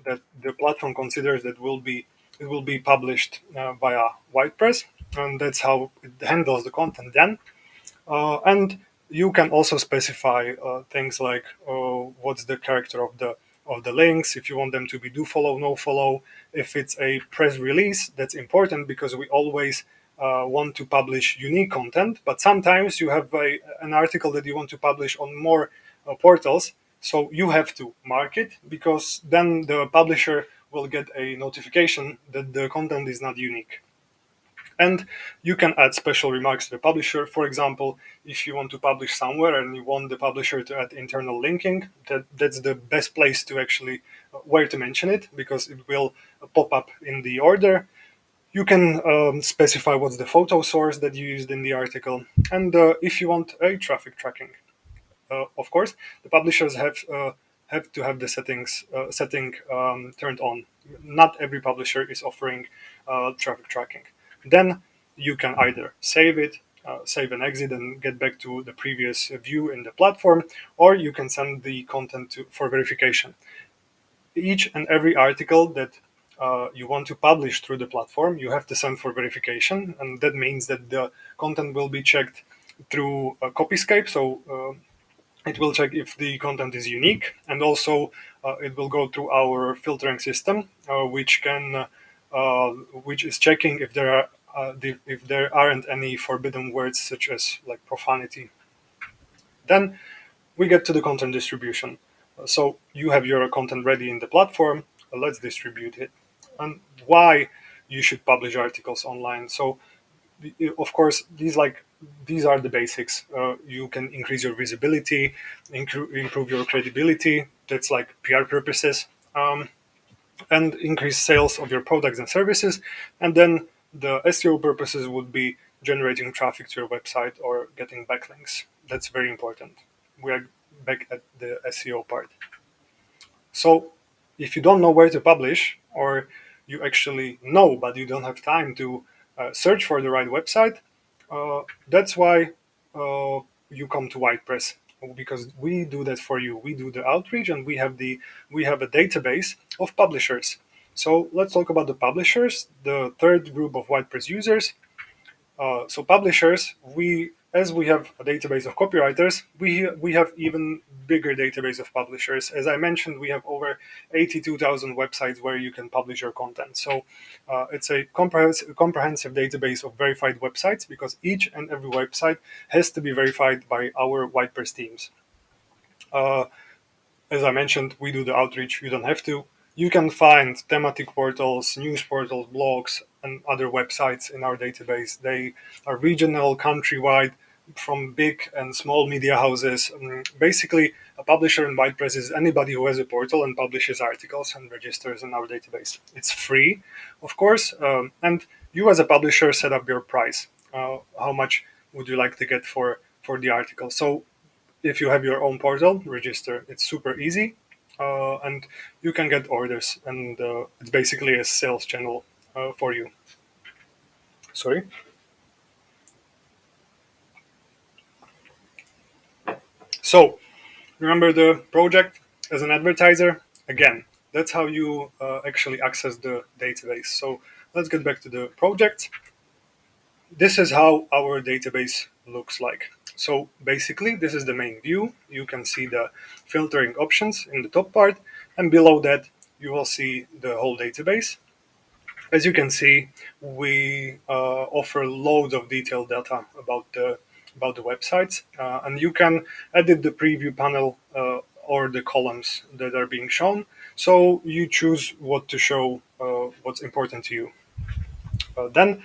that the platform considers that it will be published via WhitePress, and that's how it handles the content then. And you can also specify things like what's the character of the links, if you want them to be do follow, no follow. If it's a press release, that's important because we always want to publish unique content, but sometimes you have an article that you want to publish on more portals, so you have to mark it, because then the publisher will get a notification that the content is not unique. And you can add special remarks to the publisher. For example, if you want to publish somewhere and you want the publisher to add internal linking, that's the best place to actually where to mention it, because it will pop up in the order. You can specify what's the photo source that you used in the article, and if you want a traffic tracking, of course, the publishers have to have the setting turned on. Not every publisher is offering traffic tracking. Then you can either save it, save and exit, and get back to the previous view in the platform, or you can send the content for verification. Each and every article that you want to publish through the platform, you have to send for verification, and that means that the content will be checked through Copyscape. So it will check if the content is unique, and also it will go through our filtering system, which is checking if there are if there aren't any forbidden words such as like profanity. Then we get to the content distribution. So you have your content ready in the platform. Let's distribute it. And why you should publish articles online. So of course, these are the basics. You can increase your visibility, improve your credibility. That's like PR purposes, and increase sales of your products and services. And then the SEO purposes would be generating traffic to your website or getting backlinks. That's very important. We are back at the SEO part. So if you don't know where to publish, or you actually know but you don't have time to search for the right website, that's why you come to WhitePress, because we do that for you. We do the outreach, and we have a database of publishers. So let's talk about the publishers, the third group of WhitePress users. So publishers, we have a database of copywriters, we have even bigger database of publishers. As I mentioned, we have over 82,000 websites where you can publish your content. So it's a comprehensive database of verified websites, because each and every website has to be verified by our WhitePress teams. Uh, as I mentioned, we do the outreach. You don't have to. You can find thematic portals, news portals, blogs, and other websites in our database. They are regional, countrywide, from big and small media houses. Basically, a publisher in WhitePress is anybody who has a portal and publishes articles and registers in our database. It's free, of course, and you as a publisher set up your price. How much would you like to get for the article? So if you have your own portal, register. It's super easy, and you can get orders, and it's basically a sales channel for you. Sorry. So remember the project as an advertiser. Again, that's how you actually access the database. So let's get back to the project. This is how our database looks like. So basically, this is the main view. You can see the filtering options in the top part, and below that, you will see the whole database. As you can see, we offer loads of detailed data about the websites, and you can edit the preview panel or the columns that are being shown. So you choose what to show, what's important to you. Then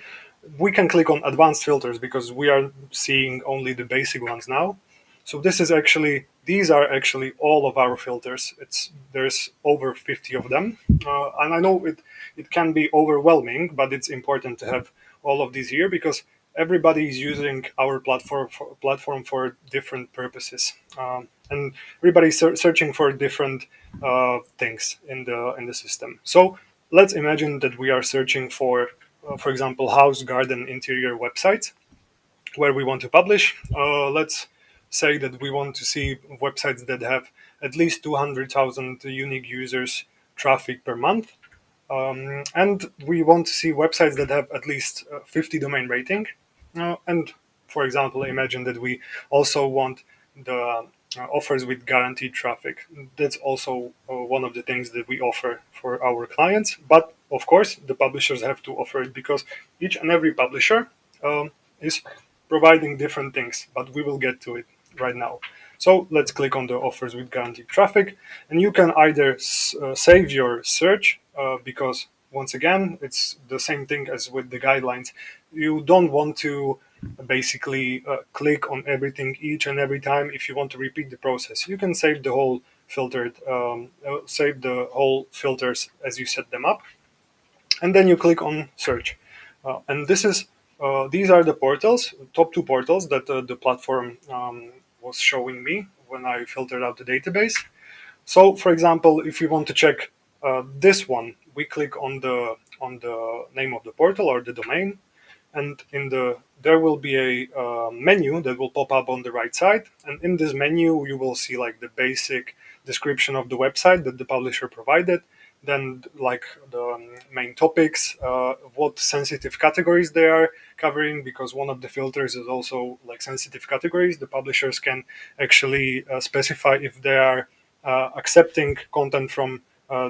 we can click on advanced filters, because we are seeing only the basic ones now. So these are actually all of our filters. There's over 50 of them, and I know it can be overwhelming, but it's important to have all of these here, because everybody is using our platform for different purposes, and everybody's searching for different things in the system. So let's imagine that we are searching for example, house, garden, interior websites where we want to publish. Let's say that we want to see websites that have at least 200,000 unique users traffic per month. And we want to see websites that have at least 50 domain rating. And for example, imagine that we also want the offers with guaranteed traffic. That's also one of the things that we offer for our clients. But of course, the publishers have to offer it, because each and every publisher is providing different things. But we will get to it right now. So let's click on the offers with guaranteed traffic, and you can either save your search, because once again, it's the same thing as with the guidelines. you don't want to basically click on everything each and every time. If you want to repeat the process, you can save the whole save the whole filters as you set them up, and then you click on search. And these are the portals, top two portals that the platform was showing me when I filtered out the database. So, for example, if we want to check this one, we click on the name of the portal or the domain, and there will be a menu that will pop up on the right side, and in this menu you will see like the basic description of the website that the publisher provided, then like the main topics, what sensitive categories they are covering, because one of the filters is also like sensitive categories. The publishers can actually specify if they are accepting content from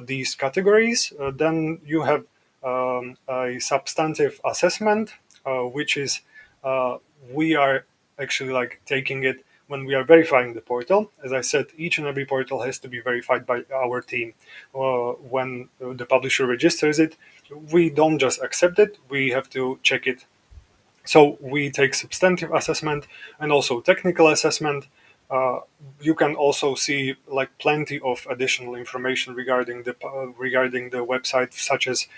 these categories. Then you have a substantive assessment, which is uh, we are actually like taking it when we are verifying the portal. As I said, each and every portal has to be verified by our team. When the publisher registers it, we don't just accept it, we have to check it. So we take substantive assessment and also technical assessment. Uh, you can also see like plenty of additional information regarding the website, such as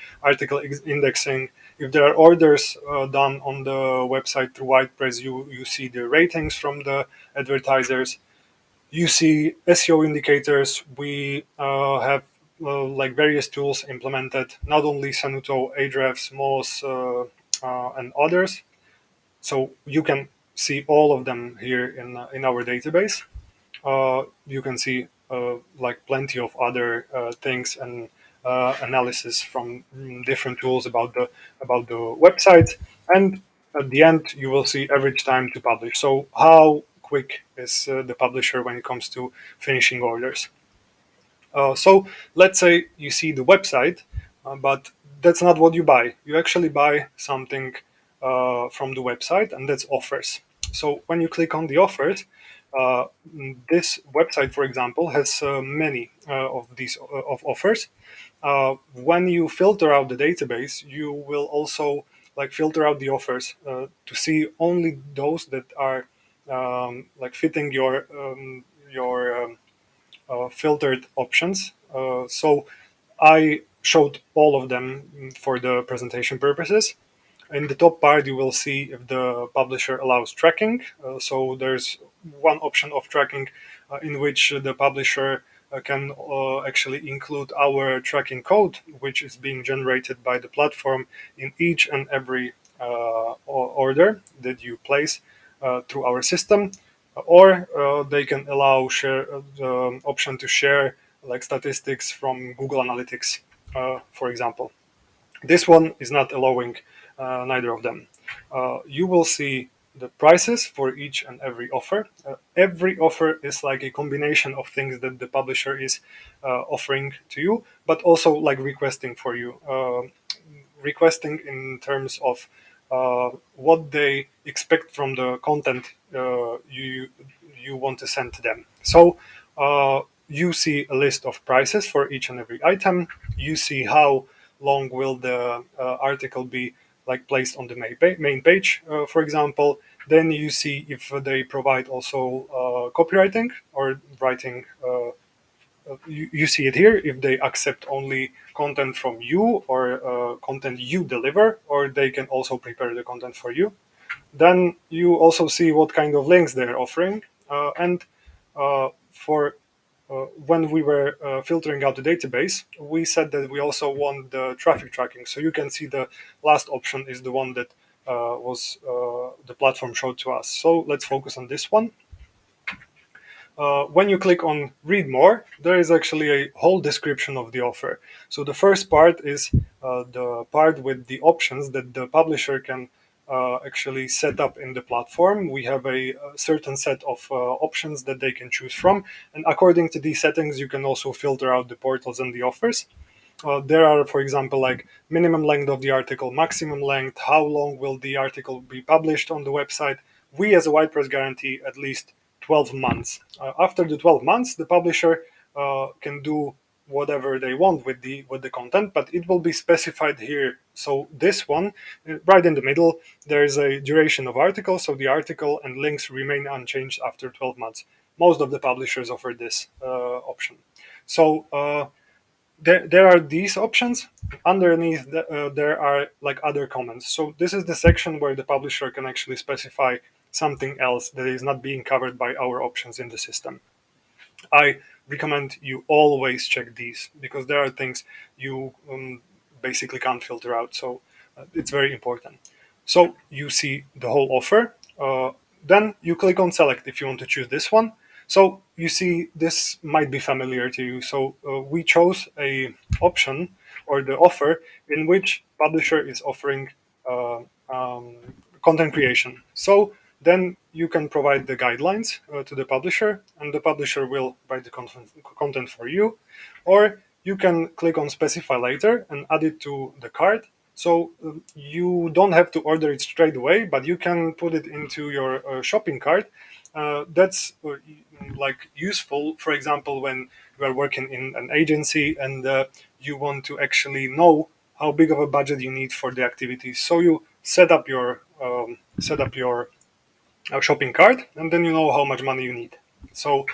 indexing. If there are orders done on the website through WhitePress, you see the ratings from the advertisers. You see SEO indicators. We have like various tools implemented, not only Senuto, Ahrefs, Moz, and others. So you can see all of them here in our database. You can see like plenty of other things and analysis from different tools about the website. And at the end, you will see average time to publish. So how quick is the publisher when it comes to finishing orders? So let's say you see the website, but that's not what you buy. You actually buy something from the website, and that's offers. So when you click on the offers, uh, this website, for example, has many of these of offers. When you filter out the database, you will also like filter out the offers to see only those that are like fitting your filtered options. So I showed all of them for the presentation purposes. In the top part, you will see if the publisher allows tracking. So there's one option of tracking in which the publisher can actually include our tracking code, which is being generated by the platform in each and every order that you place through our system. Or they can allow the option to share like statistics from Google Analytics, for example. This one is not allowing neither of them. You will see the prices for each and every offer. Every offer is like a combination of things that the publisher is offering to you, but also like requesting for you. Requesting in terms of what they expect from the content you want to send to them. So you see a list of prices for each and every item. You see how long will the article be like placed on the main page, for example. Then you see if they provide also copywriting or writing. You see it here if they accept only content from you or content you deliver, or they can also prepare the content for you. Then you also see what kind of links they're offering. And for when we were filtering out the database, we said that we also want the traffic tracking. So you can see the last option is the one that was the platform showed to us. So let's focus on this one. When you click on read more, there is actually a whole description of the offer. So the first part is the part with the options that the publisher can actually set up in the platform. We have a certain set of options that they can choose from. And according to these settings, you can also filter out the portals and the offers. There are, for example, like minimum length of the article, maximum length, how long will the article be published on the website. We as a WhitePress guarantee at least 12 months. After the 12 months, the publisher can do whatever they want with the content, but it will be specified here. So this one, right in the middle, there is a duration of article, so the article and links remain unchanged after 12 months. Most of the publishers offer this option. So there are these options. Underneath there are like other comments. So this is the section where the publisher can actually specify something else that is not being covered by our options in the system. I recommend you always check these because there are things you basically can't filter out. So it's very important. So you see the whole offer. Then you click on select if you want to choose this one. So you see this might be familiar to you. So we chose a option or the offer in which publisher is offering uh, um, content creation. So then you can provide the guidelines to the publisher, and the publisher will write the content for you. Or you can click on specify later and add it to the cart. So you don't have to order it straight away, but you can put it into your shopping cart. That's like useful, for example, when you are working in an agency and you want to actually know how big of a budget you need for the activities. So you set up your shopping cart, and then you know how much money you need. So,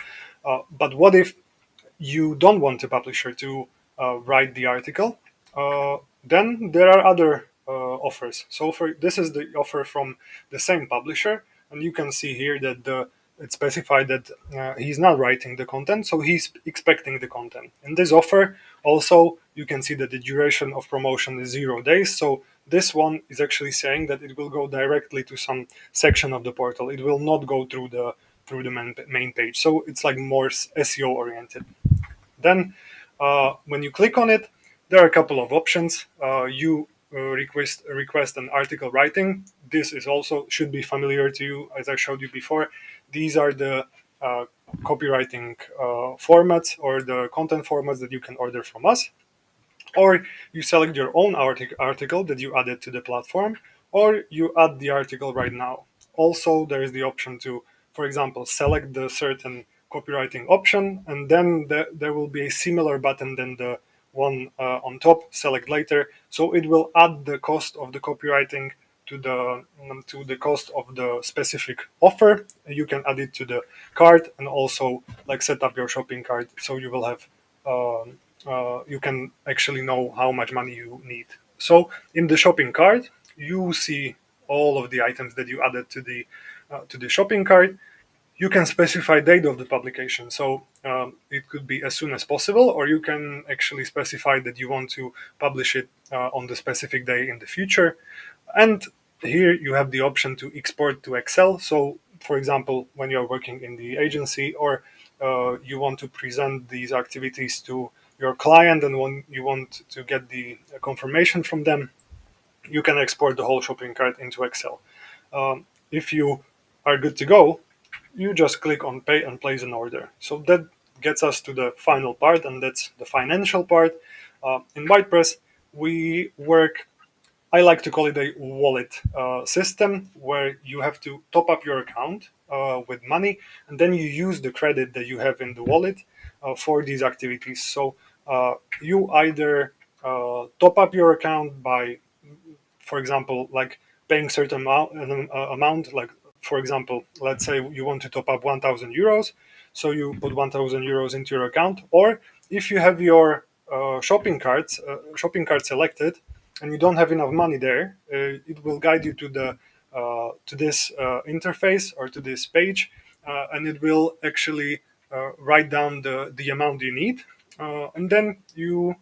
but what if you don't want the publisher to write the article? Then there are other offers. So for this is the offer from the same publisher, and you can see here that it's specified that he's not writing the content, so he's expecting the content. In this offer, also you can see that the duration of promotion is 0 days. So this one is actually saying that it will go directly to some section of the portal. It will not go through the main page. So it's like more SEO oriented. Then, when you click on it, there are a couple of options. You request an article writing. This is also should be familiar to you, as I showed you before. These are the uh, copywriting formats or the content formats that you can order from us. Or you select your own article that you added to the platform, or you add the article right now. Also, there is the option to, for example, select the certain copywriting option, and then there will be a similar button than the one on top, select later. So it will add the cost of the copywriting to the cost of the specific offer. You can add it to the cart and also like set up your shopping cart, so you will have you can actually know how much money you need. So in the shopping cart, you see all of the items that you added to the shopping cart. You can specify date of the publication. So it could be as soon as possible, or you can actually specify that you want to publish it on the specific day in the future. And here you have the option to export to Excel. So, for example, when you're working in the agency or you want to present these activities to your client and when you want to get the confirmation from them, you can export the whole shopping cart into Excel. If you are good to go, you just click on pay and place an order. So that gets us to the final part, and that's the financial part. In WhitePress, we work, I like to call it a wallet system where you have to top up your account with money, and then you use the credit that you have in the wallet for these activities. So you either top up your account by, for example, like paying certain amount, like for example, let's say you want to top up 1,000 euros, so you put 1,000 euros into your account. Or if you have your shopping cart selected and you don't have enough money there, it will guide you to this interface or to this page, and it will actually write down the amount you need, and then you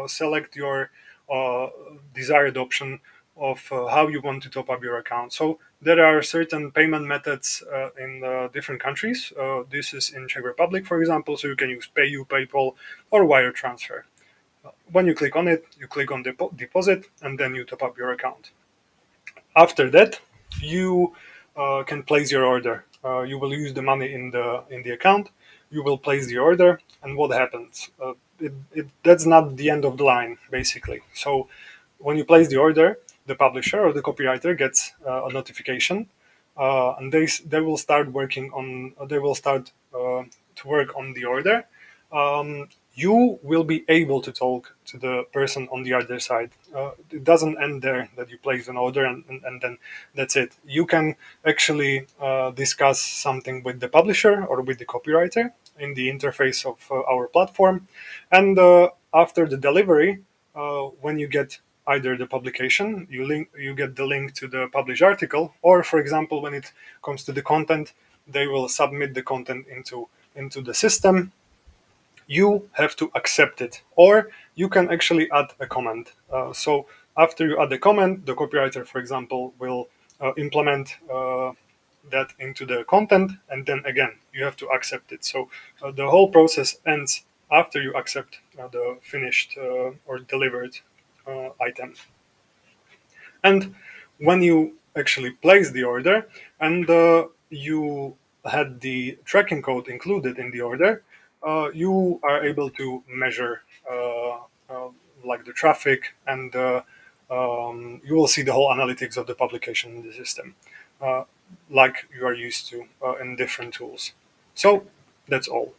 select your uh, desired option of how you want to top up your account. So there are certain payment methods in different countries. This is in Czech Republic, for example, so you can use PayU, PayPal, or wire transfer. When you click on it, you click on deposit, and then you top up your account. After that, you can place your order. You will use the money in the account. You will place the order, and what happens? That's not the end of the line, basically. So, when you place the order, the publisher or the copywriter gets a notification, and they will start working on. They will start to work on the order. Um, you will be able to talk to the person on the other side. It doesn't end there, that you place an order and then that's it. You can actually discuss something with the publisher or with the copywriter in the interface of our platform. And after the delivery, when you get either the publication, you get the link to the published article, or for example, when it comes to the content, they will submit the content into the system. You have to accept it, or you can actually add a comment. So after you add a comment, the copywriter, for example, will implement that into the content, and then again you have to accept it. So the whole process ends after you accept the finished or delivered item. And when you actually place the order and you had the tracking code included in the order, you are able to measure like the traffic, and you will see the whole analytics of the publication in the system, uh, like you are used to in different tools. So that's all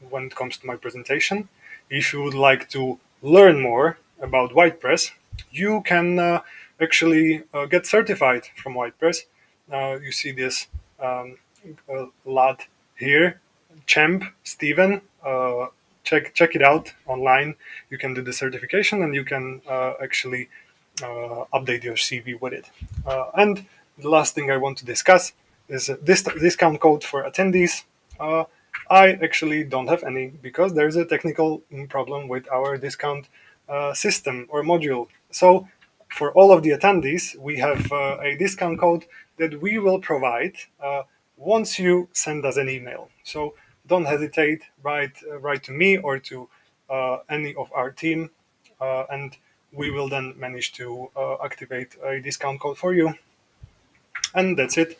when it comes to my presentation. If you would like to learn more about WhitePress, you can actually get certified from WhitePress. You see this lad here, Champ Steven. Check it out online. You can do the certification, and you can actually update your CV with it. And the last thing I want to discuss is this discount code for attendees. I actually don't have any because there's a technical problem with our discount system or module. So for all of the attendees, we have a discount code that we will provide once you send us an email. So don't hesitate, write to me or to any of our team, and we will then manage to activate a discount code for you. And that's it.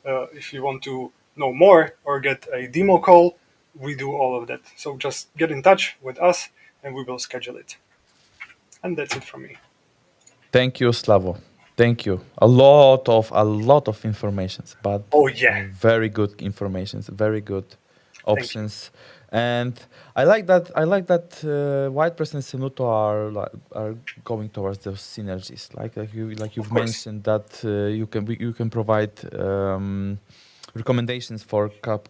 If you want to know more or get a demo call, we do all of that. So just get in touch with us and we will schedule it. And that's it from me. Thank you, Slavo. Thank you. A lot of informations, but Oh, yeah. very good informations, very good Thank you. options. And I like that. WhitePress and Senuto are going towards those synergies. You've Of course. mentioned that you can provide recommendations for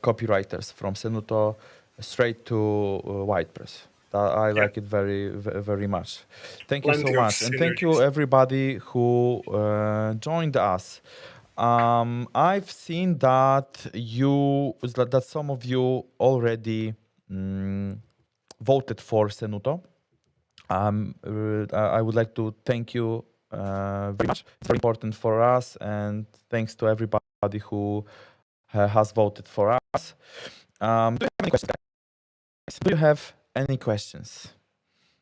copywriters from Senuto straight to WhitePress. I Yeah. like it very much. Thank you so Plenty of much, and thank you synergies. everybody who joined us. I've seen that some of you already voted for Senuto. I would like to thank you very much. It's very important for us, and thanks to everybody who has voted for us. Do you have any questions, guys? Do you have any questions?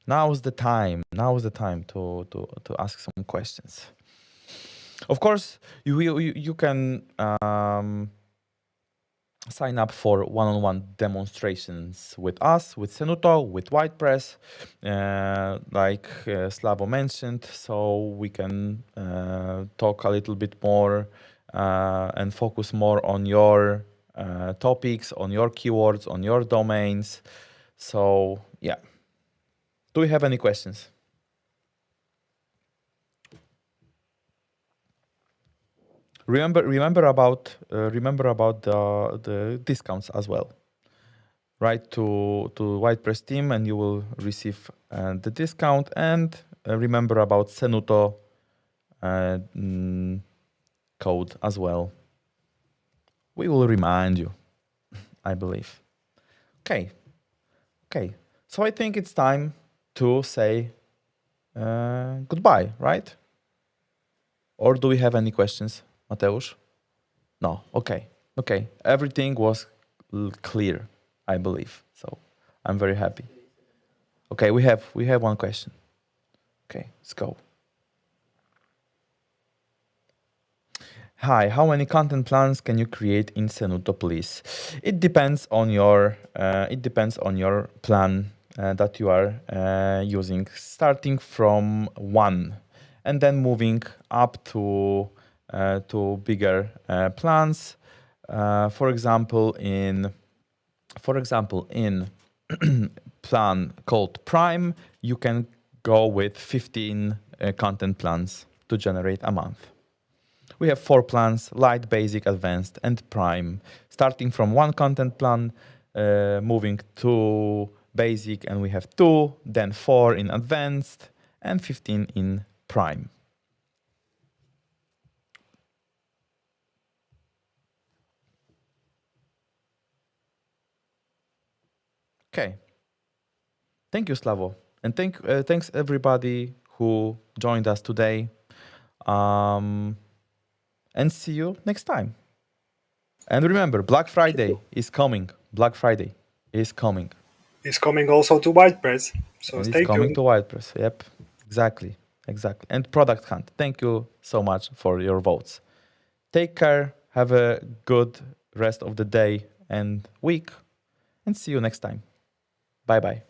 Now is the time. Now is the time to ask some questions. Of course, you can sign up for one-on-one demonstrations with us, with Senuto, with WhitePress, like Slavo mentioned, so we can talk a little bit more and focus more on your topics, on your keywords, on your domains. So yeah. Do we have any questions? Remember about the discounts as well. Write to WhitePress team and you will receive the discount. And remember about Senuto code as well. We will remind you, I believe. Okay. So I think it's time to say goodbye, right? Or do we have any questions, Mateusz? No. Okay. Everything was clear, I believe. So I'm very happy. Okay, we have one question. Okay, let's go. Hi, how many content plans can you create in Senuto, please? It depends on your plan that you are using, starting from 1 and then moving up to bigger plans. For example, in plan called Prime, you can go with 15 content plans to generate a month. We have 4 plans: Light, Basic, Advanced, and Prime. Starting from 1 content plan, moving to Basic, and we have 2, then 4 in Advanced, and 15 in Prime. Okay. Thank you, Slavo. And thanks everybody who joined us today. And see you next time. And remember, Black Friday is coming. Black Friday is coming. It's coming also to WhitePress, so And it's stay coming tuned. to WhitePress. Yep, exactly. And Product Hunt. Thank you so much for your votes. Take care. Have a good rest of the day and week. And see you next time. Bye-bye.